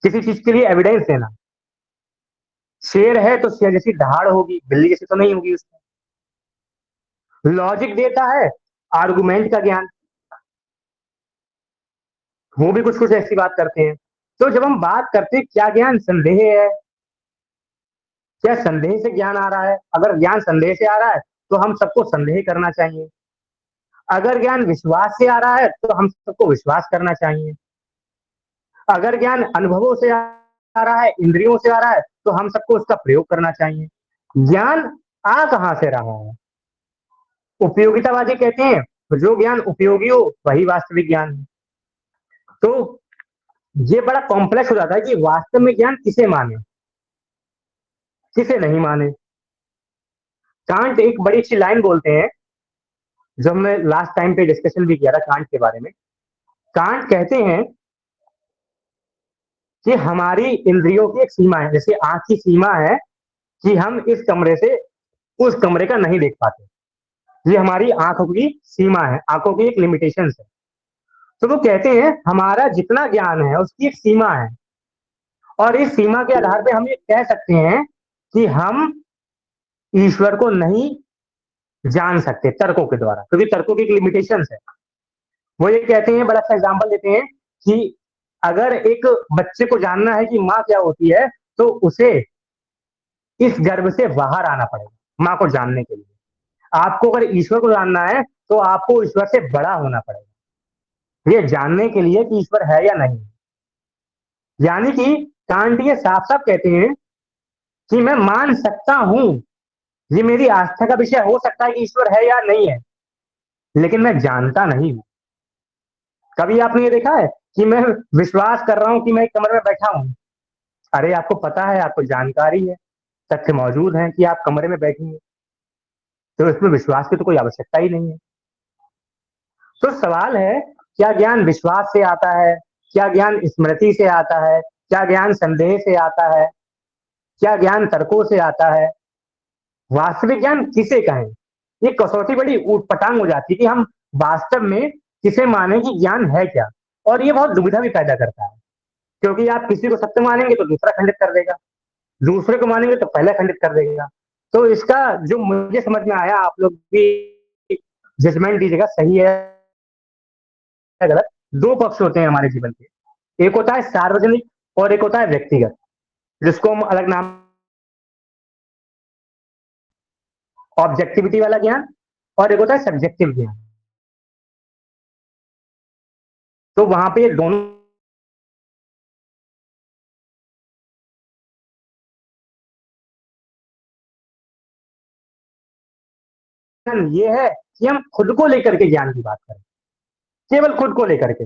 किसी चीज के लिए एविडेंस देना। शेर है तो शेर जैसी दहाड़ होगी, बिल्ली जैसी तो नहीं होगी उसमें। लॉजिक देता है आर्गुमेंट का ज्ञान, वो भी कुछ कुछ ऐसी बात करते हैं। तो जब हम बात करते हैं क्या ज्ञान संदेह है, क्या संदेह से ज्ञान आ रहा है? अगर ज्ञान संदेह से आ रहा है तो हम सबको संदेह करना चाहिए। अगर ज्ञान विश्वास से आ रहा है तो हम सबको विश्वास करना चाहिए। अगर ज्ञान अनुभवों से आ रहा है, इंद्रियों से आ रहा है, तो हम सबको उसका प्रयोग करना चाहिए। ज्ञान आ कहां से रहा है? उपयोगितावादी कहते हैं जो ज्ञान उपयोगी हो वही वास्तविक ज्ञान है। तो ये बड़ा कॉम्प्लेक्स हो जाता है कि वास्तव में ज्ञान किसे माने, किसे नहीं माने। कांट एक बड़ी अच्छी लाइन बोलते हैं, जब मैं लास्ट टाइम पे डिस्कशन भी किया था कांट के बारे में। कांट कहते हैं कि हमारी इंद्रियों की एक सीमा है, जैसे आंख की सीमा है कि हम इस कमरे से उस कमरे का नहीं देख पाते। ये हमारी आंखों की सीमा है, आंखों की एक लिमिटेशन है। तो वो कहते हैं हमारा जितना ज्ञान है उसकी एक सीमा है, और इस सीमा के आधार पे हम ये कह सकते हैं कि हम ईश्वर को नहीं जान सकते तर्कों के द्वारा, क्योंकि तर्कों की एक लिमिटेशन है। वो ये कहते हैं, बड़ा अच्छा एग्जाम्पल देते हैं कि अगर एक बच्चे को जानना है कि माँ क्या होती है तो उसे इस गर्भ से बाहर आना पड़ेगा माँ को जानने के लिए। आपको अगर ईश्वर को जानना है तो आपको ईश्वर से बड़ा होना पड़ेगा, ये जानने के लिए कि ईश्वर है या नहीं। यानी कि कांट ये साफ साफ कहते हैं कि मैं मान सकता हूं, ये मेरी आस्था का विषय हो सकता है कि ईश्वर है या नहीं है, लेकिन मैं जानता नहीं हूं। कभी आपने ये देखा है कि मैं विश्वास कर रहा हूं कि मैं एक कमरे में बैठा हूं? अरे आपको पता है, आपको जानकारी है, तथ्य मौजूद है कि आप कमरे में बैठी हैं, तो इसमें विश्वास की तो कोई आवश्यकता ही नहीं है। तो सवाल है, क्या ज्ञान विश्वास से आता है, क्या ज्ञान स्मृति से आता है, क्या ज्ञान संदेह से आता है, क्या ज्ञान तर्कों से आता है? वास्तविक ज्ञान किसे कहें? ये कसौटी बड़ी ऊटपटांग हो जाती है कि हम वास्तव में किसे माने कि ज्ञान है क्या। और ये बहुत दुविधा भी पैदा करता है, क्योंकि आप किसी को सत्य मानेंगे तो दूसरा खंडित कर देगा, दूसरे को मानेंगे तो पहला खंडित कर देगा। तो इसका जो मुझे समझ में आया, आप लोग भी जजमेंट दीजिएगा, सही है गलत। दो पक्ष होते हैं हमारे जीवन के, एक होता है सार्वजनिक और एक होता है व्यक्तिगत, जिसको हम अलग नाम ऑब्जेक्टिविटी वाला ज्ञान, और एक होता है सब्जेक्टिव ज्ञान। तो वहां पे ये दोनों ये है कि हम खुद को लेकर के ज्ञान की बात करें, केवल खुद को लेकर के।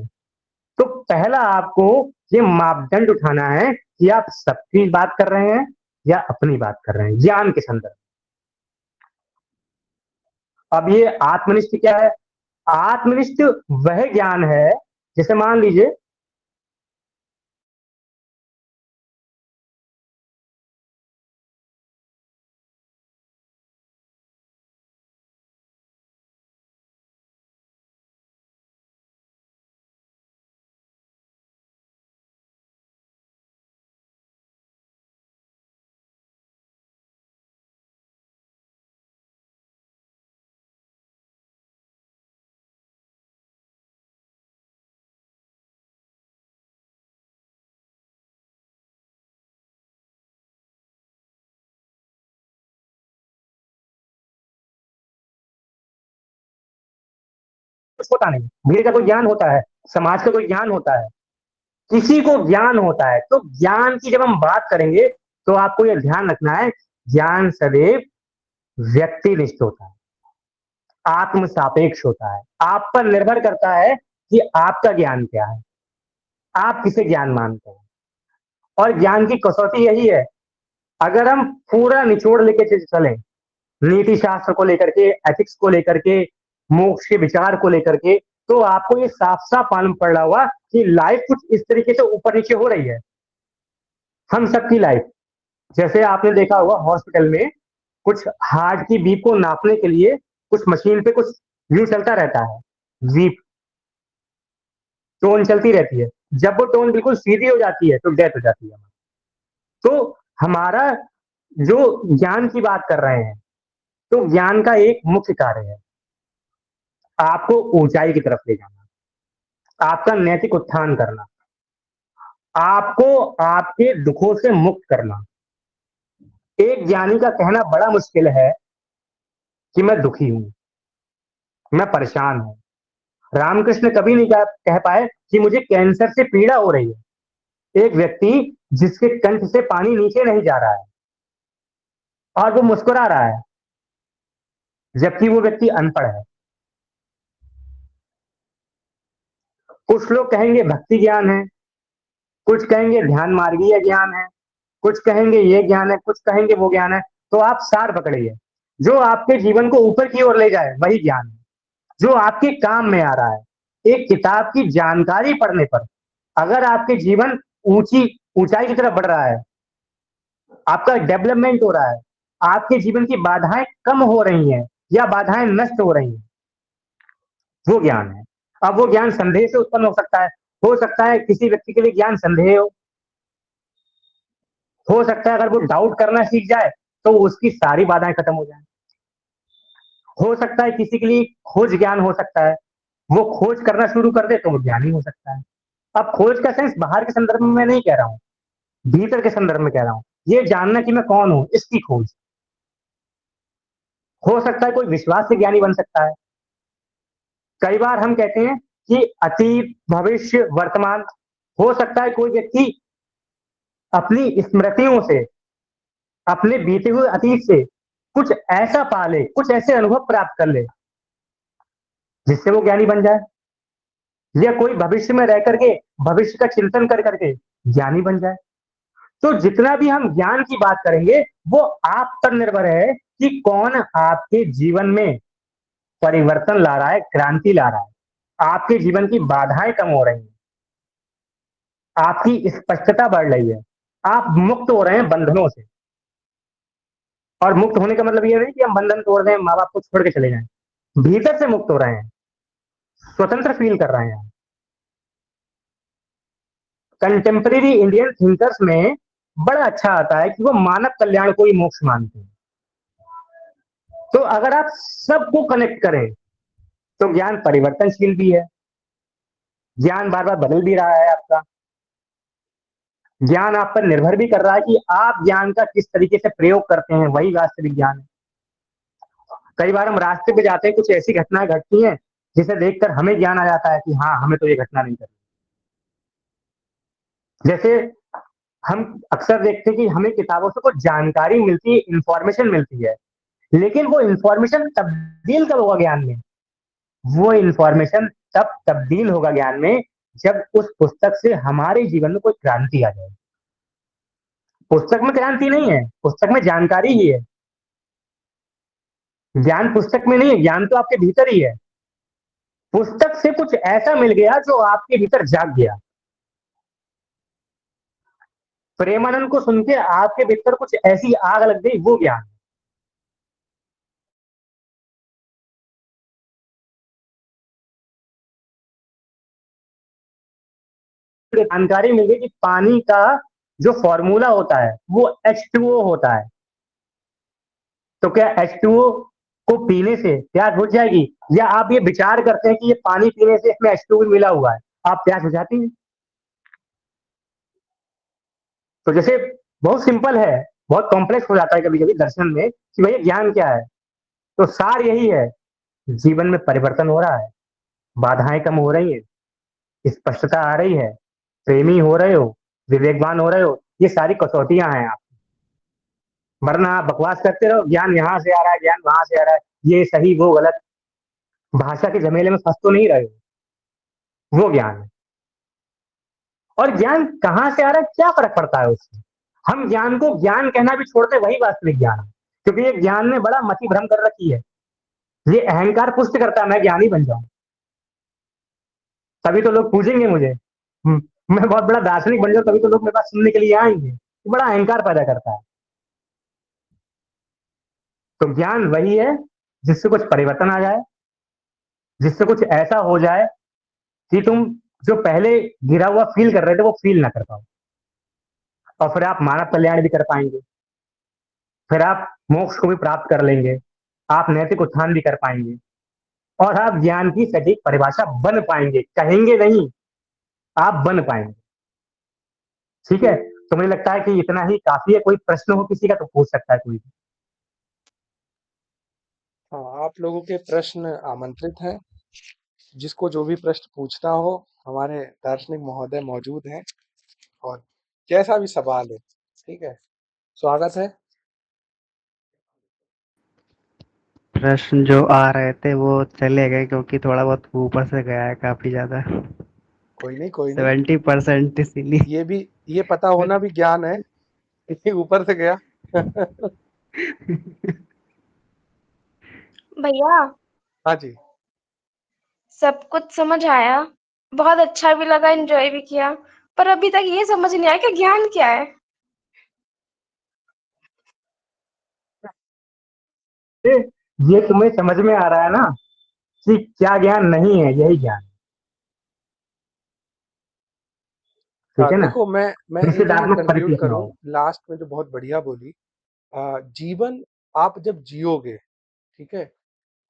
तो पहला आपको ये मापदंड उठाना है कि आप सबकी बात कर रहे हैं या अपनी बात कर रहे हैं ज्ञान के संदर्भ। अब ये आत्मनिष्ठ क्या है? आत्मनिष्ठ वह ज्ञान है, जैसे मान लीजिए कुछ होता नहीं, भीड़ का कोई ज्ञान होता है, समाज का कोई ज्ञान होता है, किसी को ज्ञान होता है। तो ज्ञान की जब हम बात करेंगे तो आपको यह ध्यान रखना है, ज्ञान सदैव व्यक्तिनिष्ठ होता है, आत्म सापेक्ष होता है। आप पर निर्भर करता है कि आपका ज्ञान क्या है, आप किसे ज्ञान मानते हैं। और ज्ञान की कसौटी यही है, अगर हम पूरा निचोड़ लेके चले, नीति शास्त्र को लेकर के, एथिक्स को लेकर के, मोक्ष के विचार को लेकर के, तो आपको ये साफ साफ मालूम पड़ रहा हुआ कि लाइफ कुछ इस तरीके से ऊपर नीचे हो रही है। हम सबकी लाइफ, जैसे आपने देखा होगा हॉस्पिटल में कुछ हार्ट की बीप को नापने के लिए कुछ मशीन पे कुछ व्यू चलता रहता है, बीप टोन चलती रहती है। जब वो टोन बिल्कुल सीधी हो जाती है तो डेथ हो जाती है। तो हमारा जो ज्ञान की बात कर रहे हैं, तो ज्ञान का एक मुख्य कार्य है आपको ऊंचाई की तरफ ले जाना, आपका नैतिक उत्थान करना, आपको आपके दुखों से मुक्त करना। एक ज्ञानी का कहना बड़ा मुश्किल है कि मैं दुखी हूं, मैं परेशान हूं। रामकृष्ण कभी नहीं कह पाए कि मुझे कैंसर से पीड़ा हो रही है। एक व्यक्ति जिसके कंठ से पानी नीचे नहीं जा रहा है और वो मुस्कुरा रहा है, जबकि वो व्यक्ति अनपढ़ है। कुछ लोग कहेंगे भक्ति ज्ञान है, कुछ कहेंगे ध्यान मार्गीय ज्ञान है, कुछ कहेंगे ये ज्ञान है, कुछ कहेंगे वो ज्ञान है। तो आप सार पकड़िए, जो आपके जीवन को ऊपर की ओर ले जाए वही ज्ञान है, जो आपके काम में आ रहा है। एक किताब की जानकारी पढ़ने पर अगर आपके जीवन ऊंचाई की तरफ बढ़ रहा है, आपका डेवलपमेंट हो रहा है, आपके जीवन की बाधाएं कम हो रही हैं या बाधाएं नष्ट हो रही हैं, वो ज्ञान है। अब वो ज्ञान संदेह से उत्पन्न हो सकता है किसी व्यक्ति के लिए ज्ञान संदेह हो सकता है अगर वो डाउट करना सीख जाए तो उसकी सारी बाधाएं खत्म हो जाए। हो सकता है किसी के लिए खोज ज्ञान हो सकता है, वो खोज करना शुरू कर दे तो वो ज्ञानी हो सकता है। अब खोज का सेंस बाहर के संदर्भ में मैं नहीं कह रहा हूं, भीतर के संदर्भ में कह रहा हूं। ये जानना कि मैं कौन हूं, इसकी खोज। हो सकता है कोई विश्वास से ज्ञानी बन सकता है। कई बार हम कहते हैं कि अतीत भविष्य वर्तमान, हो सकता है कोई व्यक्ति अपनी स्मृतियों से अपने बीते हुए अतीत से कुछ ऐसा पा ले, कुछ ऐसे अनुभव प्राप्त कर ले जिससे वो ज्ञानी बन जाए, या कोई भविष्य में रह करके भविष्य का चिंतन कर करके ज्ञानी बन जाए। तो जितना भी हम ज्ञान की बात करेंगे वो आप पर निर्भर है कि कौन आपके जीवन में परिवर्तन ला रहा है, क्रांति ला रहा है। आपके जीवन की बाधाएं कम हो रही हैं, आपकी स्पष्टता बढ़ रही है, आप मुक्त हो रहे हैं बंधनों से। और मुक्त होने का मतलब ये नहीं कि हम बंधन तोड़ दें, माँ बाप को छोड़ के चले जाएं। भीतर से मुक्त हो रहे हैं, स्वतंत्र फील कर रहे हैं। कंटेम्परेरी इंडियन थिंकर्स में बड़ा अच्छा आता है कि वो मानव कल्याण को ही मोक्ष मानते हैं। तो अगर आप सबको कनेक्ट करें तो ज्ञान परिवर्तनशील भी है, ज्ञान बार बार बदल भी रहा है आपका, ज्ञान आप पर निर्भर भी कर रहा है कि आप ज्ञान का किस तरीके से प्रयोग करते हैं, वही वास्तविक ज्ञान है। कई बार हम रास्ते पे जाते हैं, कुछ ऐसी घटनाएं घटती हैं जिसे देखकर हमें ज्ञान आ जाता है कि हाँ, हमें तो ये घटना नहीं करनी। जैसे हम अक्सर देखते हैं कि हमें किताबों से कुछ जानकारी मिलती है, इंफॉर्मेशन मिलती है, लेकिन वो इंफॉर्मेशन तब्दील कब होगा ज्ञान में? वो इंफॉर्मेशन तब तब्दील होगा ज्ञान में जब उस पुस्तक से हमारे जीवन में कोई क्रांति आ जाए। पुस्तक में क्रांति नहीं है, पुस्तक में जानकारी ही है। ज्ञान पुस्तक में नहीं है, ज्ञान तो आपके भीतर ही है। पुस्तक से कुछ ऐसा मिल गया जो आपके भीतर जाग गया। प्रेमानंद को सुन के आपके भीतर कुछ ऐसी आग लग गई, वो ज्ञान। जानकारी मिल गई कि पानी का जो फॉर्मूला होता है वो H2O होता है। तो क्या H2O को पीने से प्यास बुझ जाएगी, या आप ये विचार करते हैं कि ये पानी पीने से इसमें H2O मिला हुआ है, आप प्यास बुझाती हैं? तो जैसे बहुत सिंपल है, बहुत कॉम्प्लेक्स हो जाता है कभी कभी दर्शन में कि भैया ज्ञान क्या है। तो सार यही है, जीवन में परिवर्तन हो रहा है, बाधाएं कम हो रही हैं, स्पष्टता आ रही है, प्रेमी हो रहे हो, विवेकवान हो रहे हो, ये सारी कसौटियां हैं आप। वरना आप बकवास करते रहो, ज्ञान यहाँ से आ रहा है, ज्ञान वहां से आ रहा है, ये सही वो गलत, भाषा के झमेले में फंस तो नहीं रहे हो। वो ज्ञान है। और ज्ञान कहाँ से आ रहा है, क्या फर्क पड़ता है उससे? हम ज्ञान को ज्ञान कहना भी छोड़ते, वही वास्तविक ज्ञान है। क्योंकि ये ज्ञान ने बड़ा मति भ्रम कर रखी है, ये अहंकार पुष्ट करता है मैं ज्ञानी बन जाऊं, तभी तो लोग पूजेंगे मुझे। मैं बहुत बड़ा दार्शनिक बन जाऊं तभी तो लोग मेरे पास सुनने के लिए आएंगे। ये बड़ा अहंकार पैदा करता है। तो ज्ञान वही है जिससे कुछ परिवर्तन आ जाए, जिससे कुछ ऐसा हो जाए कि तुम जो पहले गिरा हुआ फील कर रहे थे वो फील ना कर पाओ, और फिर आप मानव कल्याण भी कर पाएंगे, फिर आप मोक्ष को भी प्राप्त कर लेंगे, आप नैतिक उत्थान भी कर पाएंगे, और आप ज्ञान की सटीक परिभाषा बन पाएंगे, कहेंगे नहीं, आप बन पाएंगे। ठीक है, तो मुझे लगता है कि इतना ही काफी है। कोई प्रश्न हो किसी का तो पूछ सकता है कोई भी। हाँ, आप लोगों के प्रश्न आमंत्रित हैं। जिसको जो भी प्रश्न पूछना हो, हमारे दार्शनिक महोदय मौजूद हैं, और कैसा भी सवाल है, ठीक है, स्वागत है। प्रश्न जो आ रहे थे वो चले गए क्योंकि थोड़ा बहुत ऊपर से गया है काफी ज्यादा। कोई नहीं, कोई नहीं, 70% इसीलिए। ये पता होना भी ज्ञान है, इतनी ऊपर से गया। भैया, हाँ जी। सब कुछ समझ आया, बहुत अच्छा भी लगा, एंजॉय भी किया, पर अभी तक ये समझ नहीं आया कि ज्ञान क्या है। ये तुम्हें समझ में आ रहा है ना कि क्या ज्ञान नहीं है, यही ज्ञान। ठीक हाँ, है ना? देखो, मैं एक लाइन निषेधात्मक कंक्लूड परिचय करूं होगा। लास्ट में, जो बहुत बढ़िया बोली। जीवन आप जब जियोगे, ठीक है,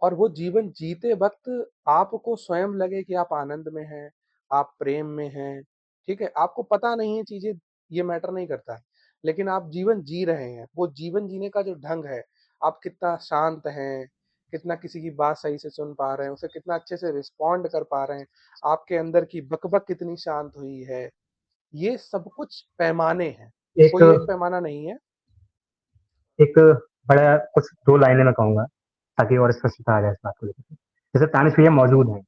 और वो जीवन जीते वक्त आपको स्वयं लगे कि आप आनंद में हैं, आप प्रेम में हैं, ठीक है, आपको पता नहीं है चीजें, ये मैटर नहीं करता है, लेकिन आप जीवन जी रहे हैं, वो जीवन जीने का जो ढंग है, आप कितना शांत हैं, कितना किसी की बात सही से सुन पा रहे हैं, उसे कितना अच्छे से रिस्पॉन्ड कर पा रहे हैं, आपके अंदर की बकबक कितनी शांत हुई है, ये सब कुछ पैमाने हैं, एक कोई एक पैमाना नहीं है। एक बड़ा कुछ 2 लाइनें मैं कहूँगा, ताकि और स्पष्टता आ जाए इस बात को लेकर के। जैसे तानिश भैया मौजूद हैं,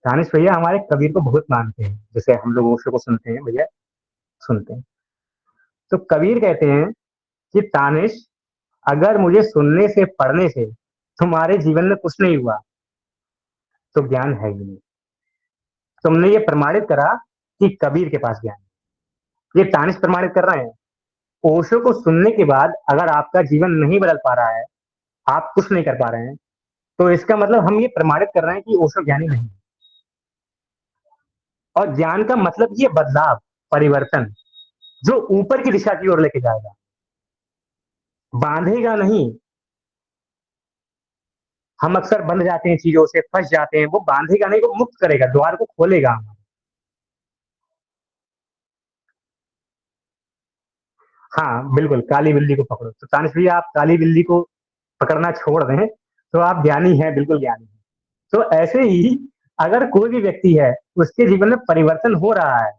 तानिश भैया हमारे कबीर को बहुत मानते हैं, जैसे हम लोग ओशो को सुनते हैं, भैया सुनते हैं। तो कबीर कहते हैं कि तानिश, अगर मुझे सुनने से, पढ़ने से तुम्हारे जीवन में कुछ नहीं हुआ, तो ज्ञान है ही नहीं। तुमने ये प्रमाणित करा कि कबीर के पास ज्ञान है। ये तानिश प्रमाणित कर रहे हैं। ओशो को सुनने के बाद अगर आपका जीवन नहीं बदल पा रहा है, आप कुछ नहीं कर पा रहे हैं, तो इसका मतलब हम ये प्रमाणित कर रहे हैं कि ओशो ज्ञानी नहीं है। और ज्ञान का मतलब ये बदलाव, परिवर्तन, जो ऊपर की दिशा की ओर लेके जाएगा, बांधेगा नहीं। हम अक्सर बंध जाते हैं चीजों से, फंस जाते हैं, वो बांधेगा नहीं, वो मुक्त करेगा, द्वार को खोलेगा। हाँ बिल्कुल, काली बिल्ली को पकड़ो। तो तानिश भैया, आप काली बिल्ली को पकड़ना छोड़ दें, तो आप ज्ञानी हैं, बिल्कुल ज्ञानी हैं। तो ऐसे ही अगर कोई भी व्यक्ति है, उसके जीवन में परिवर्तन हो रहा है,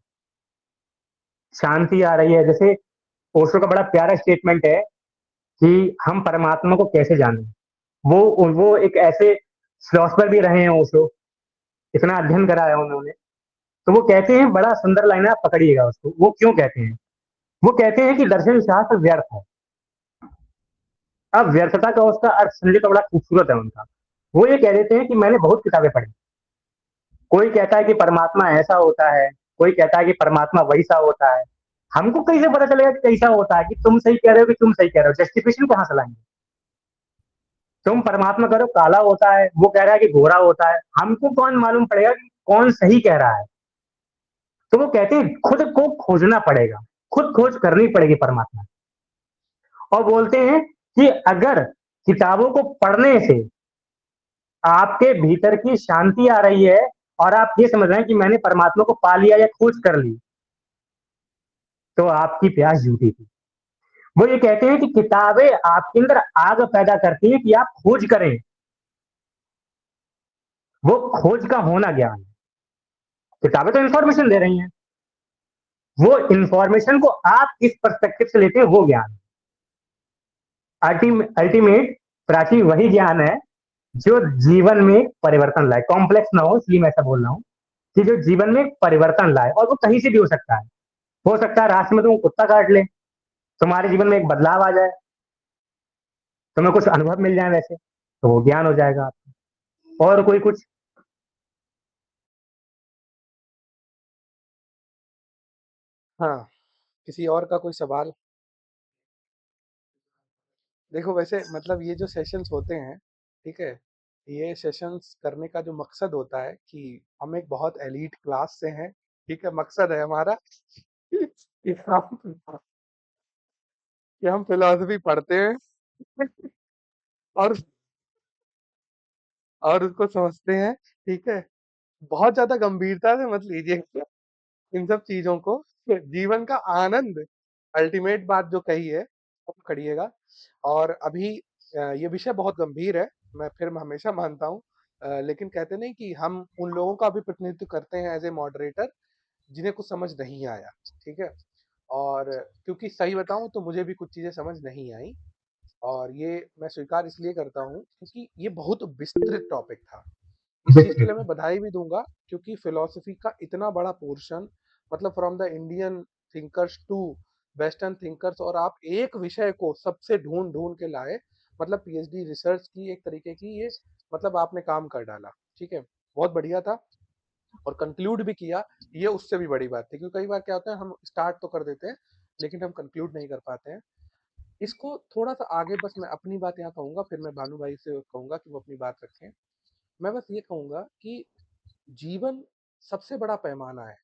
शांति आ रही है, जैसे ओशो का बड़ा प्यारा स्टेटमेंट है कि हम परमात्मा को कैसे जानें। वो एक ऐसे फिलोसफर भी रहे हैं ओशो, इतना अध्ययन करा है उन्होंने। तो वो कहते हैं, बड़ा सुंदर लाइन है, आप पकड़िएगा उसको। वो क्यों कहते हैं? वो कहते हैं कि दर्शन शास्त्र व्यर्थ है। अब व्यर्थता का उसका अर्थ समझे तो बड़ा खूबसूरत है उनका। वो ये कह देते हैं कि मैंने बहुत किताबें पढ़ी। कोई कहता है कि परमात्मा ऐसा होता है, कोई कहता है कि परमात्मा वैसा होता है। हमको कैसे पता चलेगा कि कैसा होता है, कि तुम सही कह रहे हो कि तुम सही कह रहे हो? जस्टिफिकेशन कहाँ से लाएंगे? तुम परमात्मा कह रहे हो काला होता है, वो कह रहा है कि गोरा होता है, हमको कौन मालूम पड़ेगा कि कौन सही कह रहा है? तो वो कहते हैं खुद को खोजना पड़ेगा, खुद खोज करनी पड़ेगी परमात्मा। और बोलते हैं कि अगर किताबों को पढ़ने से आपके भीतर की शांति आ रही है, और आप ये समझ रहे हैं कि मैंने परमात्मा को पा लिया या खोज कर ली, तो आपकी प्यास झूठी थी। वो ये कहते हैं कि किताबें आपके अंदर आग पैदा करती हैं कि आप खोज करें। वो खोज का होना ज्ञान है। किताबें तो इंफॉर्मेशन दे रही हैं, वो इंफॉर्मेशन को आप किस पर्सपेक्टिव से लेते हैं, वो ज्ञान। अल्टीमेट प्राची वही ज्ञान है जो जीवन में परिवर्तन लाए। कॉम्प्लेक्स ना हो, इसलिए मैं ऐसा बोल रहा हूँ कि जो जीवन में परिवर्तन लाए, और वो कहीं से भी हो सकता है। हो सकता है रास्ते में तुम कुत्ता काट ले, तुम्हारे जीवन में एक बदलाव आ जाए, तुम्हें कुछ अनुभव मिल जाए वैसे, तो वो ज्ञान हो जाएगा आपको। और कोई कुछ? हाँ, किसी और का कोई सवाल? देखो, वैसे मतलब ये जो सेशंस होते हैं, ठीक है, ये सेशंस करने का जो मकसद होता है कि हम एक बहुत एलीट क्लास से हैं, ठीक है, मकसद है हमारा कि हम फिलोसफी पढ़ते हैं और उसको समझते हैं, ठीक है। बहुत ज्यादा गंभीरता से मत लीजिए इन सब चीजों को। जीवन का आनंद अल्टीमेट बात जो कही है, वो करिएगा। और अभी ये विषय बहुत गंभीर है, मैं हमेशा मानता हूँ। लेकिन कहते नहीं कि हम उन लोगों का भी प्रतिनिधित्व करते हैं एज ए मॉडरेटर, जिन्हें कुछ समझ नहीं आया, ठीक है। और क्योंकि सही बताऊं तो मुझे भी कुछ चीजें समझ नहीं आई, और ये मैं स्वीकार इसलिए करता हूँ क्योंकि ये बहुत विस्तृत टॉपिक था। इस चीज के लिए मैं बधाई भी दूंगा, क्योंकि फिलोसफी का इतना बड़ा पोर्शन, मतलब from the Indian thinkers to western thinkers, और आप एक विषय को सबसे ढूंढ ढूंढ के लाए, मतलब पीएचडी रिसर्च की एक तरीके की ये, मतलब आपने काम कर डाला, ठीक है। बहुत बढ़िया था। और कंक्लूड भी किया, ये उससे भी बड़ी बात थी, क्योंकि कई बार क्या होता है, हम स्टार्ट तो कर देते हैं लेकिन हम कंक्लूड नहीं कर पाते हैं। इसको थोड़ा सा आगे, बस मैं अपनी बात यहाँ कहूंगा, फिर मैं भानु भाई से कहूंगा कि वो अपनी बात रखें। मैं बस ये कहूंगा कि जीवन सबसे बड़ा पैमाना है,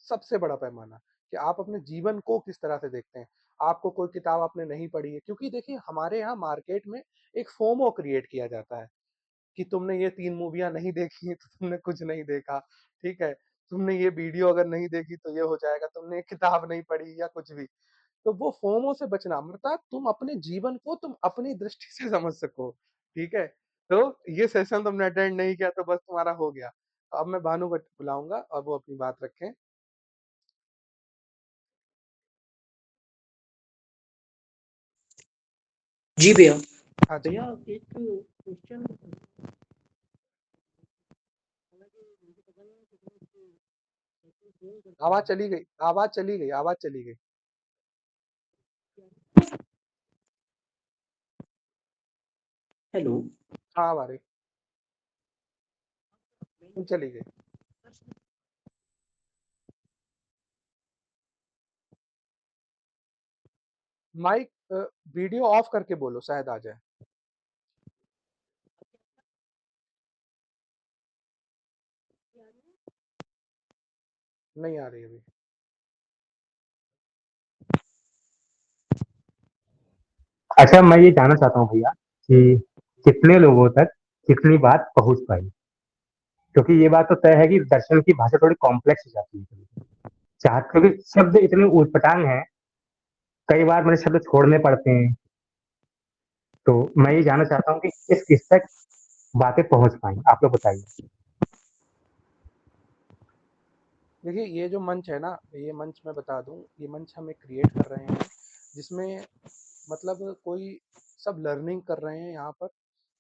सबसे बड़ा पैमाना, कि आप अपने जीवन को किस तरह से देखते हैं। आपको कोई किताब आपने नहीं पढ़ी है, क्योंकि देखिए हमारे यहाँ मार्केट में एक फोमो क्रिएट किया जाता है कि तुमने ये 3 मूवियाँ नहीं देखी तो तुमने कुछ नहीं देखा, ठीक है? तुमने ये वीडियो अगर नहीं देखी तो ये हो जाएगा, तुमने ये किताब नहीं पढ़ी या कुछ भी। तो वो फोमो से बचना, मतलब तुम अपने जीवन को तुम अपनी दृष्टि से समझ सको, ठीक है? तो ये सेशन तुमने अटेंड नहीं किया तो बस तुम्हारा हो गया। अब मैं भानु को बुलाऊँगा और वो अपनी बात रखें। जी भैया। हाँ जी। भैया एक क्वेश्चन आवाज चली गई, आवाज चली गई, आवाज चली गई। हेलो। हाँ, अब आ रही। चली गई। माइक वीडियो ऑफ करके बोलो, शायद आ जाए। नहीं आ रही अभी। अच्छा, मैं ये जानना चाहता हूँ भैया कि कितने लोगों तक कितनी बात पहुँच पाई? क्योंकि ये बात तो तय है कि दर्शन की भाषा थोड़ी कॉम्प्लेक्स हो जाती है कभी-कभी। क्योंकि शब्द इतने ऊटपटांग हैं, कई बार मुझे शब्द छोड़ने पड़ते हैं। तो मैं ये जानना चाहता हूँ कि किस तक बातें पहुँच पाई? आप लोग बताइए। देखिए, ये जो मंच है ना, ये मंच मैं बता दूँ, ये मंच हम एक क्रिएट कर रहे हैं, जिसमें मतलब कोई सब लर्निंग कर रहे हैं यहाँ पर,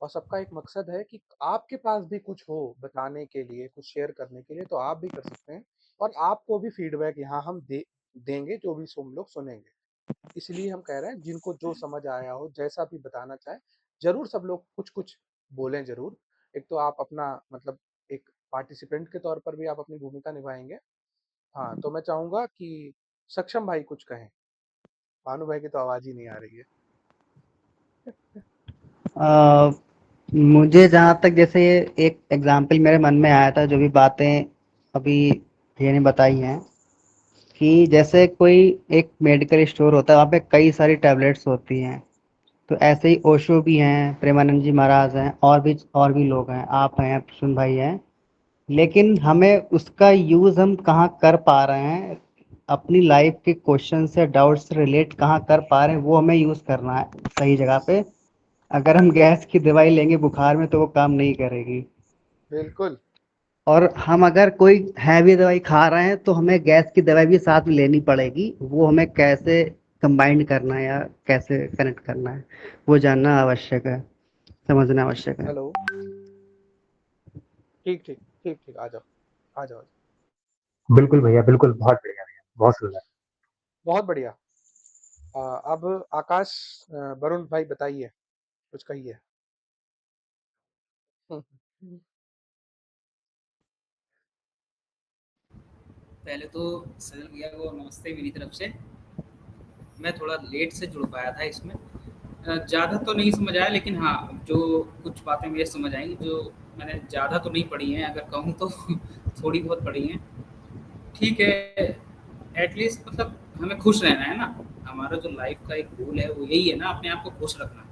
और सबका एक मकसद है कि आपके पास भी कुछ हो बताने के लिए, कुछ शेयर करने के लिए, तो आप भी कर सकते हैं, और आपको भी फीडबैक यहाँ हम देंगे, जो भी हम लोग सुनेंगे। इसलिए हम कह रहे हैं, जिनको जो समझ आया हो, जैसा भी बताना चाहे, ज़रूर सब लोग कुछ-कुछ बोलें ज़रूर। एक तो आप अपना मतलब एक पार्टिसिपेंट के तौर पर भी आप अपनी भूमिका निभाएँगे। हाँ, तो मैं चाहूँगा कि सक्षम भाई कुछ कहें। भानु भाई की तो आवाज़ ही नहीं आ रही है। अ, मुझे जहाँ तक जैसे एक एग्जाम्पल मेरे मन में आया था, जो भी बातें अभी भैया ने बताई हैं, कि जैसे कोई एक मेडिकल स्टोर होता है, वहाँ पे कई सारी टैबलेट्स होती हैं। तो ऐसे ही ओशो भी हैं, प्रेमानंद जी महाराज हैं, और भी लोग हैं, आप हैं, सुन भाई हैं। लेकिन हमें उसका यूज़ हम कहाँ कर पा रहे हैं, अपनी लाइफ के क्वेश्चन से, डाउट से रिलेट कहाँ कर पा रहे हैं, वो हमें यूज़ करना है सही जगह पे। अगर हम गैस की दवाई लेंगे बुखार में, तो वो काम नहीं करेगी। बिल्कुल। और हम अगर कोई हैवी दवाई खा रहे हैं, तो हमें गैस की दवाई भी साथ में लेनी पड़ेगी। वो हमें कैसे कंबाइन करना है या कैसे कनेक्ट करना है, वो जानना आवश्यक है, समझना आवश्यक है। हेलो। ठीक, ठीक, ठीक, ठीक, आ जाओ, आ जाओ। बिल्कुल भैया, बिल्कुल। बहुत बढ़िया भैया, बहुत सुंदर। बहुत बढ़िया। अब आकाश, वरुण भाई बताइए, कुछ कहिए। हुँ। पहले तो सजल भैया को नमस्ते मेरी तरफ से। मैं थोड़ा लेट से जुड़ पाया था इसमें। ज़्यादा तो नहीं समझ आया, लेकिन हाँ, जो कुछ बातें मुझे समझ आईं, जो मैंने ज़्यादा तो नहीं पढ़ी हैं, अगर कहूँ तो थोड़ी बहुत पढ़ी हैं। ठीक है, एट लीस्ट मतलब हमें खुश रहना है ना, हमारा जो लाइफ़ का एक गोल है, वो यही है ना, अपने आप को खुश रखना।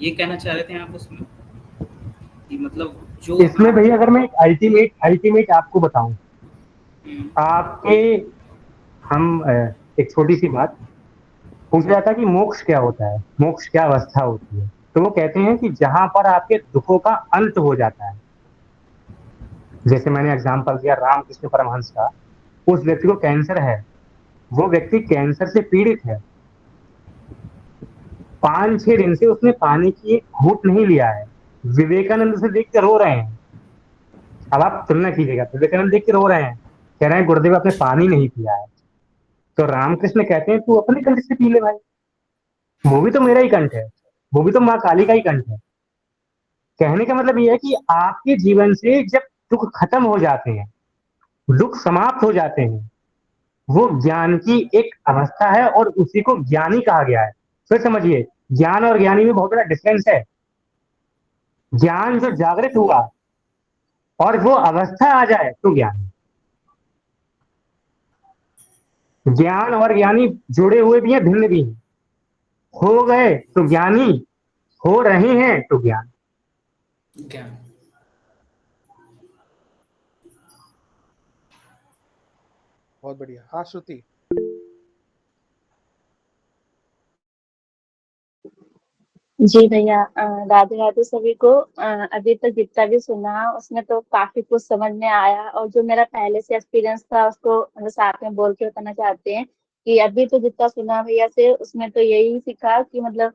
ये कहना चाह रहे थे आप उसमें, कि मतलब जो इसमें आप भैया अगर मैं एक अल्टीमेट अल्टीमेट आपको बताऊँ, हुँ, आपके हम एक छोटी-सी बात पूछ रहा था कि मोक्ष क्या होता है? मोक्ष क्या अवस्था होती है? तो वो कहते हैं कि जहाँ पर आपके दुखों का अंत हो जाता है। जैसे मैंने एग्ज़ाम्पल दिया रामकृष्ण परमहंस का, उस व्यक्ति को कैंसर है, वो व्यक्ति कैंसर से पीड़ित है। 5-6 दिन से उसने पानी की एक घूँट नहीं लिया है। विवेकानंद उसे देख के रो रहे हैं। अब आप तुलना कीजिएगा, विवेकानंद देख के रो रहे हैं, कह रहे हैं गुरुदेव आपने पानी नहीं पिया है। तो रामकृष्ण कहते हैं तू अपने कंठ से पी ले भाई, वो भी तो मेरा ही कंठ है, वो भी तो माँ काली का ही कंठ है। कहने का मतलब ये है कि आपके जीवन से जब दुख खत्म हो जाते हैं, दुख समाप्त हो जाते हैं, वो ज्ञान की एक अवस्था है और उसी को ज्ञानी कहा गया है। फिर समझिए, ज्ञान और ज्ञानी में बहुत बड़ा डिफरेंस है। ज्ञान जो जागृत हुआ और वो अवस्था आ जाए तो ज्ञान। ज्ञान और ज्ञानी जुड़े हुए भी हैं, भिन्न भी हैं। हो गए तो ज्ञानी, हो रहे हैं तो ज्ञान। ज्ञान। बहुत बढ़िया। हाँ, श्रुति। जी भैया, राधे राधे सभी को। अभी तक जितना भी सुना उसमें तो काफी कुछ समझ में आया, और जो मेरा पहले से एक्सपीरियंस था उसको मतलब साथ में बोल के बताना चाहते हैं कि अभी तो जितना सुना भैया से उसमें तो यही सीखा कि मतलब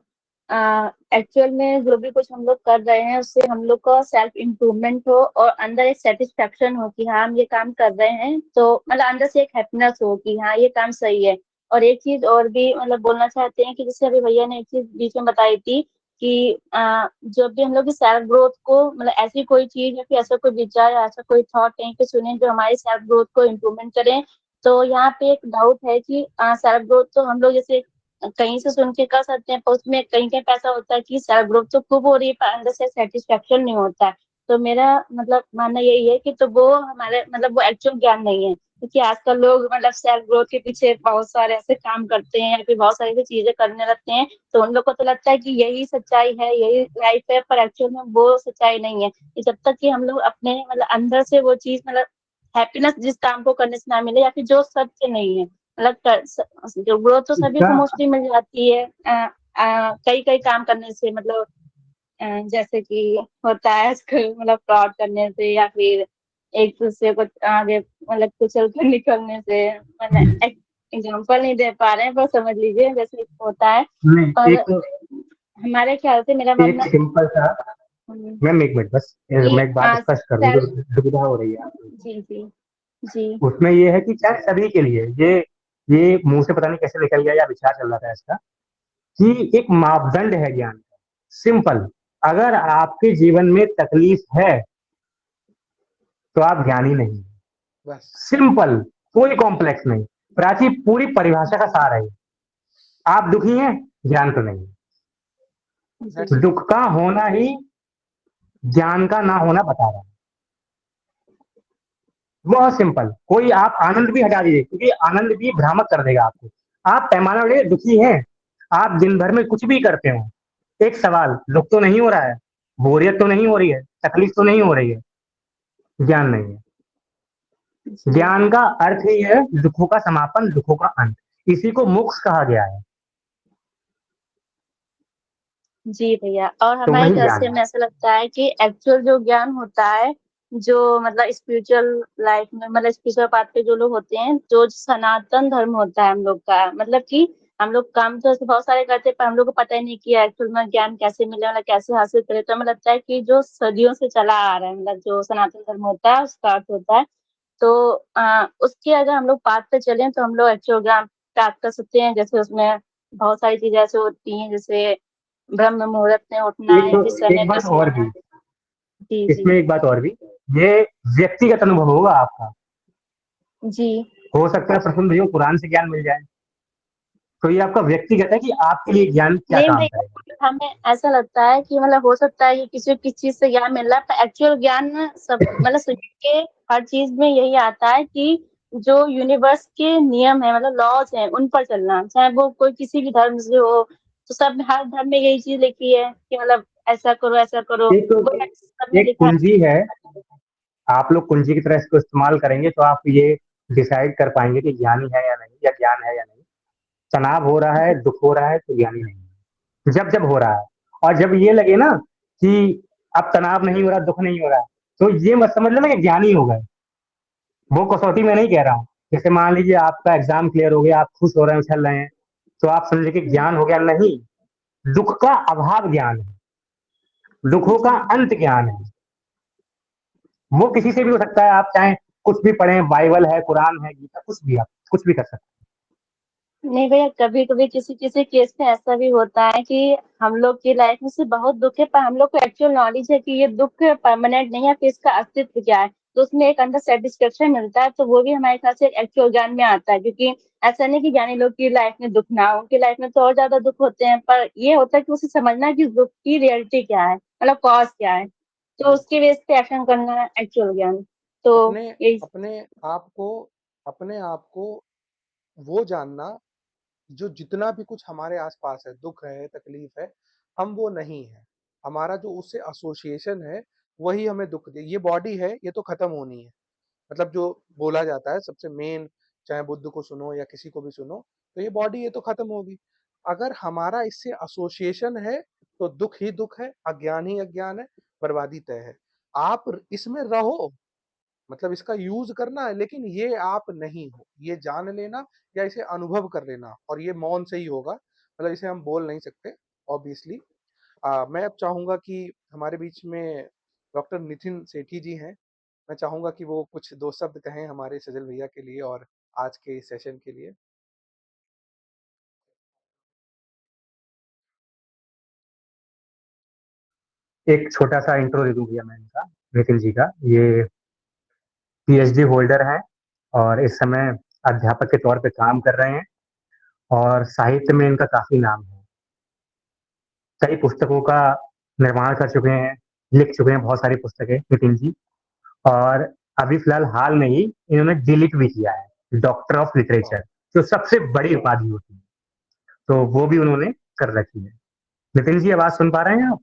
एक्चुअल में जो भी कुछ हम लोग कर रहे हैं उससे हम लोग का सेल्फ इम्प्रूवमेंट हो और अंदर एक सेटिस्फेक्शन हो कि हाँ हम ये काम कर रहे हैं, तो मतलब अंदर से एक हैप्पीनेस हो कि हाँ ये काम सही है। और एक चीज और भी मतलब बोलना चाहते हैं कि जैसे अभी भैया ने एक चीज बीच में बताई थी कि जब भी हम लोग की सेल्फ ग्रोथ को मतलब ऐसी कोई चीज या फिर ऐसा कोई विचार या ऐसा कोई थॉट कहीं पे सुने जो हमारी सेल्फ ग्रोथ को इम्प्रूवमेंट करें, तो यहाँ पे एक डाउट है कि सेल्फ ग्रोथ तो हम लोग जैसे कहीं से सुन के कर सकते हैं, पर उसमें कहीं कहीं पे ऐसा होता है कि सेल्फ ग्रोथ तो खूब हो रही है पर अंदर से सेटिस्फेक्शन नहीं होता है। तो मेरा मतलब मानना यही है कि तो वो हमारे मतलब वो एक्चुअल ज्ञान नहीं है, क्योंकि आजकल लोग मतलब सेल्फ ग्रोथ के पीछे बहुत सारे ऐसे काम करते हैं या फिर बहुत सारी ऐसी चीजें करने लगते हैं, तो उन लोग को तो लगता है कि यही सच्चाई है यही लाइफ है, पर एक्चुअल में वो सच्चाई नहीं है। कि जब तक कि हम लोग अपने मतलब अंदर से वो चीज मतलब हैप्पीनेस जिस काम को करने से ना मिले या फिर जो सत्य नहीं है मतलब जो ग्रोथ तो सभी इसका को मोस्टली मिल जाती है कई कई काम करने से, मतलब जैसे कि होता है आजकल मतलब फ्रॉड करने से या फिर एक दूसरे को आगे मतलब कुचल कर निकलने से, मतलब एग्जाम्पल नहीं दे पा रहे हैं पर समझ लीजिए जैसे होता है। नहीं, और एक हमारे ख्याल से मेरा एक मानना सिंपल सा, हम्म, मैम एक मिनट बस, कि मैं एक बात स्पष्ट कर दूं जो सेल्फ दुविधा हो रही है आपको। जी जी जी उसमें ये है कि शायद सभी के लिए ये मुंह से पता नहीं कैसे निकल गया या विचार चल रहा था इसका, कि एक मापदंड है ज्ञान का। सिंपल, अगर आपके जीवन में तकलीफ है तो आप ज्ञानी नहीं। बस सिंपल, कोई कॉम्प्लेक्स नहीं। प्राची पूरी परिभाषा का सार है ये। आप दुखी हैं, ज्ञान तो नहीं दैट्स है। इट। दुख का होना ही ज्ञान का ना होना बता रहा है। बहुत सिंपल। कोई आप आनंद भी हटा दीजिए, क्योंकि आनंद भी भ्रामक कर देगा आपको। आप पैमाना ले दुखी हैं, आप दिन भर में कुछ भी करते हो, एक सवाल, दुख तो नहीं हो रहा है, बोरियत तो नहीं हो रही है, तकलीफ तो नहीं हो रही है, ज्ञान नहीं है। जी ज्ञान का अर्थ ही है दुखों का समापन, दुखों का अंत। इसी को मोक्ष कहा गया है। जी भैया, और तो हमारे वही ख्याल ज्ञान से है। हमें ऐसा लगता है कि एक्चुअल जो ज्ञान होता है जो मतलब स्पिरिचुअल लाइफ में मतलब स्पिरिचुअल पाथ पे जो लोग होते हैं, जो सनातन धर्म होता है हम लोग का, मतलब कि हम लोग काम तो ऐसे बहुत सारे करते हैं पर हम लोग को पता ही नहीं कि एक्चुअल में ज्ञान कैसे मिले मतलब कैसे हासिल करे। तो हमें लगता है कि जो सदियों से चला आ रहा है मतलब जो सनातन धर्म होता है उसका अर्थ होता है, तो उसके अगर हम लोग पाथ पे चलें तो हम लोग एक्चुअल ज्ञान प्राप्त कर सकते हैं। जैसे उसमें बहुत सारी चीजें ऐसे होती हैं जैसे ब्रह्म मुहूर्त में उठना एक या फिर समय एक पे बात और सोना। भी, जी जी इसमें एक बात और भी, ये व्यक्तिगत अनुभव होगा आपका। जी। हो सकता है प्रफुल्ल भैया कुरान से ज्ञान मिल जाए, तो ये आपका व्यक्तिगत है कि आपके लिए ज्ञान क्या नहीं काम करेगा। भैया, हमें ऐसा लगता है कि मतलब हो सकता है कि किसी को किस चीज से ज्ञान मिल रहा है, पर एक्चुअल ज्ञान ना सब मतलब सुन के हर चीज में यही आता है कि जो यूनिवर्स के नियम है मतलब लॉज हैं उन पर चलना, चाहे वो कोई किसी भी धर्म से हो। तो सब हर धर्म में यही चीज लिखी है कि मतलब ऐसा करो एक तो वो सब में एक लिखा कुंजी है, आप लोग कुंजी की तरह इसको इस्तेमाल करेंगे तो आप ये डिसाइड कर पाएंगे कि ज्ञानी है या नहीं, या ज्ञान है या नहीं। तनाव हो रहा है, है। दुख हो रहा है, तो ज्ञानी नहीं है। जब जब हो रहा है, और जब ये लगे ना कि अब तनाव नहीं हो रहा, दुख नहीं हो रहा, तो ये मत समझ लेना कि ज्ञानी हो गए। वो कसौटी में नहीं कह रहा हूँ। जैसे मान लीजिए आपका एग्जाम क्लियर हो गया, आप खुश हो रहे हैं, उछल रहे हैं, तो आप समझे कि ज्ञान हो गया? नहीं, दुख का अभाव ज्ञान है, दुखों का जी अंत ज्ञान है। वो किसी से भी हो सकता है, आप चाहे कुछ भी पढ़ें, बाइबल है, कुरान है, गीता, कुछ भी, आप कुछ भी कर सकते नहीं भैया, कभी कभी किसी किसी केस में ऐसा भी होता है कि हम लोग की लाइफ में से बहुत दुख है पर हम लोग को एक्चुअल नॉलेज है कि ये दुख परमानेंट नहीं है, फिर इसका अस्तित्व क्या है, तो उसमें एक अंदर सेटिस्फेक्शन मिलता है, तो वो भी हमारे ख्याल से एक्चुअल ज्ञान में आता है। क्योंकि ऐसा नहीं कि ज्ञानी लोग की लाइफ में दुख ना हो, उनकी लाइफ में तो और ज्यादा दुख होते हैं, पर ये होता है कि उसे समझना कि दुख की रियलिटी क्या है मतलब कॉज क्या है, तो राइट। उसके बेस पे एक्शन करना एक्चुअल ज्ञान। तो अपने यही अपने आप को अपने आप को वो जानना, जो जितना भी कुछ हमारे आसपास है, दुख है, तकलीफ है, हम वो नहीं है। हमारा जो उससे एसोसिएशन है वही हमें दुख दे। ये बॉडी है, ये तो खत्म होनी है। मतलब जो बोला जाता है सबसे मेन, चाहे बुद्ध को सुनो या किसी को भी सुनो, तो ये बॉडी ये तो खत्म होगी। अगर हमारा इससे एसोसिएशन है तो दुख ही दुख है, अज्ञान ही अज्ञान है, बर्बादी तय है। आप इसमें रहो, मतलब इसका यूज़ करना है, लेकिन ये आप नहीं हो, ये जान लेना या इसे अनुभव कर लेना, और ये मौन से ही होगा, मतलब इसे हम बोल नहीं सकते ऑब्वियसली। मैं अब चाहूँगा कि हमारे बीच में डॉक्टर नितिन सेठी जी हैं। मैं चाहूँगा कि वो कुछ 2 शब्द कहें हमारे सजल भैया के लिए और आज के इस सेशन के लिए। एक छोटा-सा इंट्रो दे दूँ भैया मैं इनका, नितिन जी का। ये पीएचडी होल्डर हैं और इस समय अध्यापक के तौर पे काम कर रहे हैं और साहित्य में इनका काफ़ी नाम है। कई पुस्तकों का निर्माण कर चुके हैं, लिख चुके हैं बहुत सारी पुस्तकें नितिन जी, और अभी फिलहाल हाल में ही इन्होंने डीलिट भी किया है, डॉक्टर ऑफ लिटरेचर, जो सबसे बड़ी उपाधि होती है, तो वो भी उन्होंने कर रखी है। नितिन जी, आवाज़ सुन पा रहे हैं आप?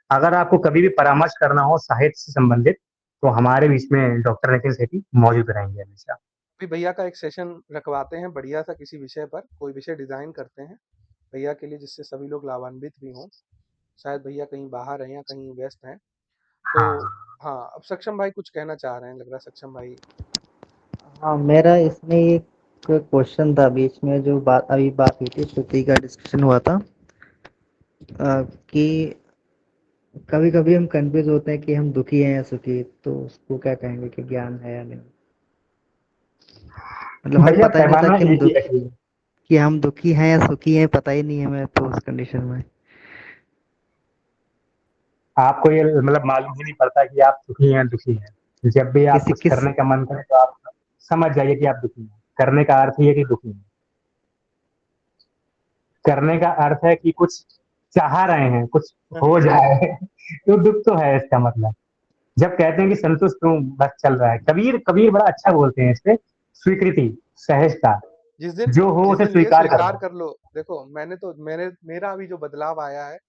अगर आपको कभी भी परामर्श करना हो साहित्य से संबंधित, तो हमारे बीच में डॉक्टर नितिन सेठी मौजूद रहेंगे हमेशा। अभी भैया का एक सेशन रखवाते हैं बढ़िया-सा किसी विषय पर, कोई विषय डिज़ाइन करते हैं भैया के लिए, जिससे सभी लोग लाभान्वित भी हों। शायद भैया कहीं बाहर हैं या कहीं व्यस्त हैं। तो हाँ। हाँ, अब सक्षम भाई कुछ कहना चाह रहे हैं, लग रहा है सक्षम भाई। हाँ, मेरा इसमें एक क्वेश्चन था बीच में, जो बात हुई थी, श्रुति का डिस्कशन हुआ था कि कभी कभी हम कंफ्यूज होते हैं कि हम दुखी हैं या सुखी, तो उसको क्या कहेंगे कि ज्ञान है या नहीं? मतलब हमें भैया पता ही नहीं होता पैमाना कि हम एक ही दुखी रखिए। हैं या सुखी हैं, पता ही नहीं है हमें तो उस कंडीशन में। आपको ये मतलब मालूम ही नहीं पड़ता कि आप सुखी हैं, दुखी हैं। जब भी आप किसी कुछ किस करने का मन करे तो आप समझ जाइए कि आप दुखी हैं। करने का अर्थ ही है कि दुखी हैं। करने का अर्थ है कि कुछ चाह रहे हैं, कुछ हो जाए तो दुःख तो है इसका मतलब। जब कहते हैं कि संतुष्ट हूँ, बस चल रहा है। कबीर कबीर बड़ा अच्छा बोलते हैं इसपे, स्वीकृति, सहजता, जिस दिन जो हो जिस उसे दिन ये स्वीकार कर स्वीकार लो। कर लो, देखो मेरा अभी जो बदलाव आया है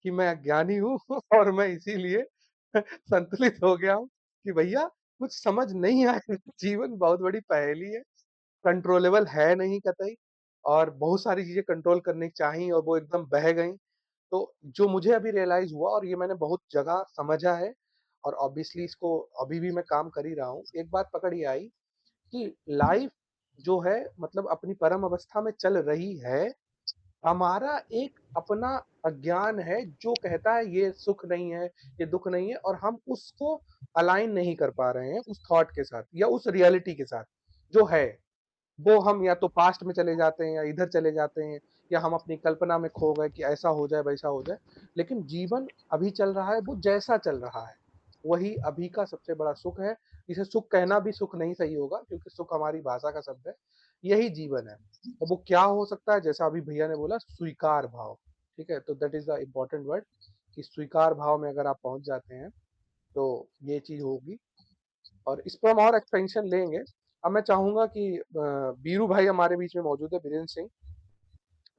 कि मैं अज्ञानी हूँ और मैं इसीलिए संतुलित हो गया हूँ कि भैया कुछ समझ नहीं आया। जीवन बहुत बड़ी पहेली है, कंट्रोलेबल है नहीं कतई, और बहुत सारी चीजें कंट्रोल करनी चाहिए और वो एकदम बह गई। तो जो मुझे अभी रियलाइज हुआ, और ये मैंने बहुत जगह समझा है, और ऑब्वियसली इसको अभी भी मैं काम कर ही रहा हूँ, एक बात पकड़ ये आई कि लाइफ जो है मतलब अपनी परम अवस्था में चल रही है। हमारा एक अपना अज्ञान है जो कहता है ये सुख नहीं है, ये दुख नहीं है, और हम उसको अलाइन नहीं कर पा रहे हैं उस थॉट के साथ या उस रियलिटी के साथ जो है। वो हम या तो पास्ट में चले जाते हैं या इधर चले जाते हैं, या हम अपनी कल्पना में खो गए कि ऐसा हो जाए वैसा हो जाए। लेकिन जीवन अभी चल रहा है, वो जैसा चल रहा है वही अभी का सबसे बड़ा सुख है। इसे सुख कहना भी सुख नहीं सही होगा, क्योंकि सुख हमारी भाषा का शब्द है। यही जीवन है। और वो क्या हो सकता है, जैसा अभी भैया ने बोला, स्वीकार भाव। ठीक है, तो that is the important word, कि स्वीकार भाव में अगर आप पहुंच जाते हैं तो ये चीज होगी। और इस पर हम और एक्सपेंशन लेंगे। अब मैं चाहूंगा कि बीरू भाई हमारे बीच में मौजूद है, बीरेंद्र सिंह,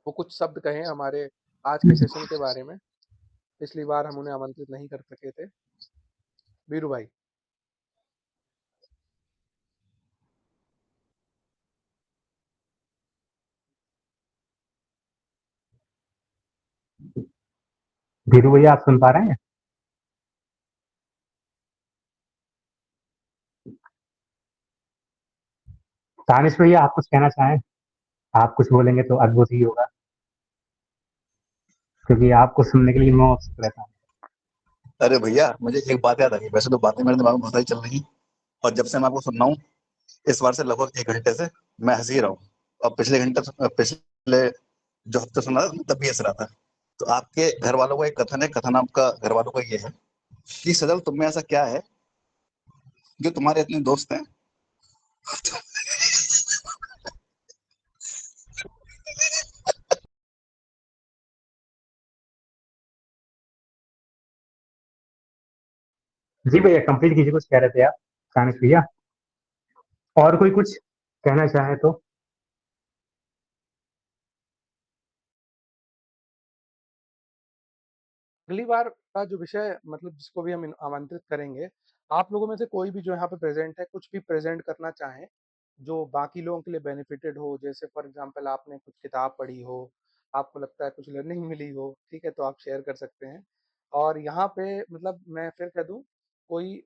वो कुछ शब्द कहें हमारे आज के सेशन के बारे में। पिछली बार हम उन्हें आमंत्रित नहीं कर सके थे। बीरू भाई। धीरू भैया, आप सुन पा रहे हैं? तानिश भैया, आप कुछ कहना चाहें? आप कुछ बोलेंगे तो अद्भुत ही होगा, क्योंकि आपको सुनने के लिए मैं उत्सुक रहता हूँ। अरे भैया, मुझे एक बात याद आ गई। वैसे तो बातें मेरे दिमाग में बहुत सारी चल रही, और जब से मैं आपको सुन रहा हूँ इस बार से लगभग 1 घंटे से, मैं हंस ही रहा हूँ। और पिछले जो हफ्ते सुना था तब भी हंस रहा था। तो आपके घर वालों का एक कथन है, कथन आपका घर वालों का ये है कि सजल, तुम में ऐसा क्या है जो तुम्हारे इतने दोस्त हैं। जी भैया, कंप्लीट कीजिए, कुछ कह रहे थे आप तानिश भैया। और कोई कुछ कहना चाहे तो? अगली बार का जो विषय, मतलब जिसको भी हम आमंत्रित करेंगे, आप लोगों में से कोई भी जो यहाँ पे प्रेजेंट है कुछ भी प्रेजेंट करना चाहें जो बाकी लोगों के लिए बेनिफिटेड हो, जैसे फॉर एग्जांपल आपने कुछ किताब पढ़ी हो, आपको लगता है कुछ लर्निंग मिली हो, ठीक है, तो आप शेयर कर सकते हैं। और यहाँ पे मतलब मैं फिर कह दूं कोई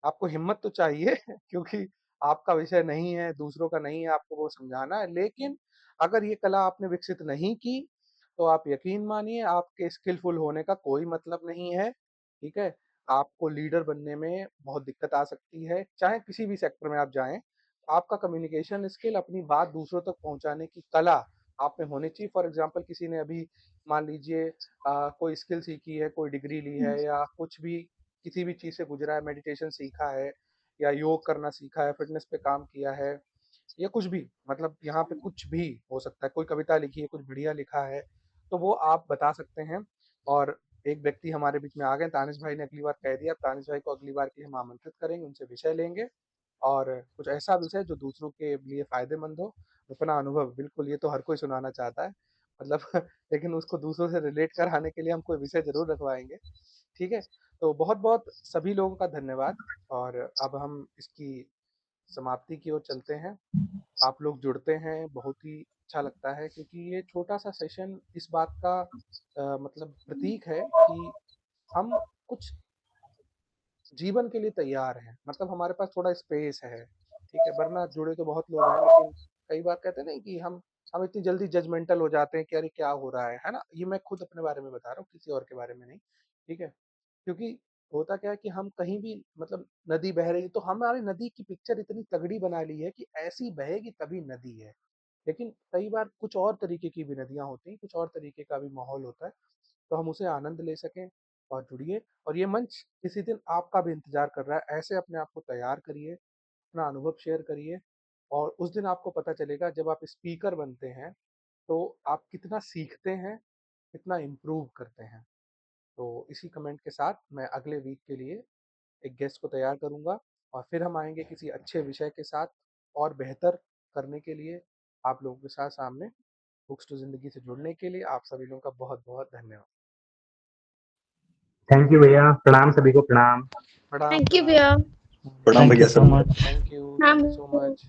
आपको हिम्मत तो चाहिए क्योंकि आपका विषय नहीं है, दूसरों का नहीं है, आपको वो समझाना है। लेकिन अगर ये कला आपने विकसित नहीं की, तो आप यकीन मानिए आपके स्किलफुल होने का कोई मतलब नहीं है, ठीक है? आपको लीडर बनने में बहुत दिक्कत आ सकती है, चाहे किसी भी सेक्टर में आप जाएँ। आपका कम्युनिकेशन स्किल, अपनी बात दूसरों तक पहुँचाने की कला आप में होनी चाहिए। फॉर एग्ज़ाम्पल किसी ने अभी मान लीजिए कोई स्किल सीखी है, कोई डिग्री ली है या कुछ भी किसी भी चीज़ से गुज़रा है, मेडिटेशन सीखा है या योग करना सीखा है, फ़िटनेस पे काम किया है या कुछ भी, मतलब यहाँ पे कुछ भी हो सकता है। कोई कविता लिखी है, कुछ बढ़िया लिखा है, तो वो आप बता सकते हैं। और एक व्यक्ति हमारे बीच में आ गए, तानिश भाई ने अगली बार कह दिया, तानिश भाई को अगली बार के लिए हम आमंत्रित करेंगे, उनसे विषय लेंगे और कुछ ऐसा विषय जो दूसरों के लिए फ़ायदेमंद हो। अपना अनुभव बिल्कुल, ये तो हर कोई सुनाना चाहता है, मतलब लेकिन उसको दूसरों से रिलेट कराने के लिए हम कोई विषय ज़रूर रखवाएँगे, ठीक है? तो बहुत-बहुत सभी लोगों का धन्यवाद और अब हम इसकी समाप्ति की ओर चलते हैं। आप लोग जुड़ते हैं, बहुत ही अच्छा लगता है क्योंकि ये छोटा-सा सेशन इस बात का मतलब प्रतीक है कि हम कुछ जीवन के लिए तैयार हैं, मतलब हमारे पास थोड़ा स्पेस है, ठीक है? वरना जुड़े तो बहुत लोग हैं, लेकिन कई बार कहते हैं ना कि हम इतनी जल्दी जजमेंटल हो जाते हैं कि अरे क्या हो रहा है ना? ये मैं खुद अपने बारे में बता रहा हूँ, किसी और के बारे में नहीं, ठीक है? क्योंकि होता क्या है कि हम कहीं भी, मतलब नदी बह रही है तो हमारी नदी की पिक्चर इतनी तगड़ी बना ली है कि ऐसी बहेगी तभी नदी है। लेकिन कई बार कुछ और तरीके की भी नदियाँ होती हैं, कुछ और तरीके का भी माहौल होता है, तो हम उसे आनंद ले सकें और जुड़िए। और ये मंच किसी दिन आपका भी इंतज़ार कर रहा है, ऐसे अपने आप को तैयार करिए, अपना अनुभव शेयर करिए और उस दिन आपको पता चलेगा जब आप स्पीकर बनते हैं, तो आप कितना सीखते हैं, कितना इम्प्रूव करते हैं। तो इसी कमेंट के साथ मैं अगले वीक के लिए एक गेस्ट को तैयार करूँगा और फिर हम आएँगे किसी अच्छे विषय के साथ और बेहतर करने के लिए आप लोगों के साथ सामने। बुक्स टू ज़िंदगी से जुड़ने के लिए आप सभी लोगों का बहुत-बहुत धन्यवाद। थैंक यू भैया, प्रणाम सभी को, प्रणाम। प्रणाम, थैंक यू प्रणाम। भैया। प्रणाम थैंक यू भैया सो सभी को। Much. Thank you so much.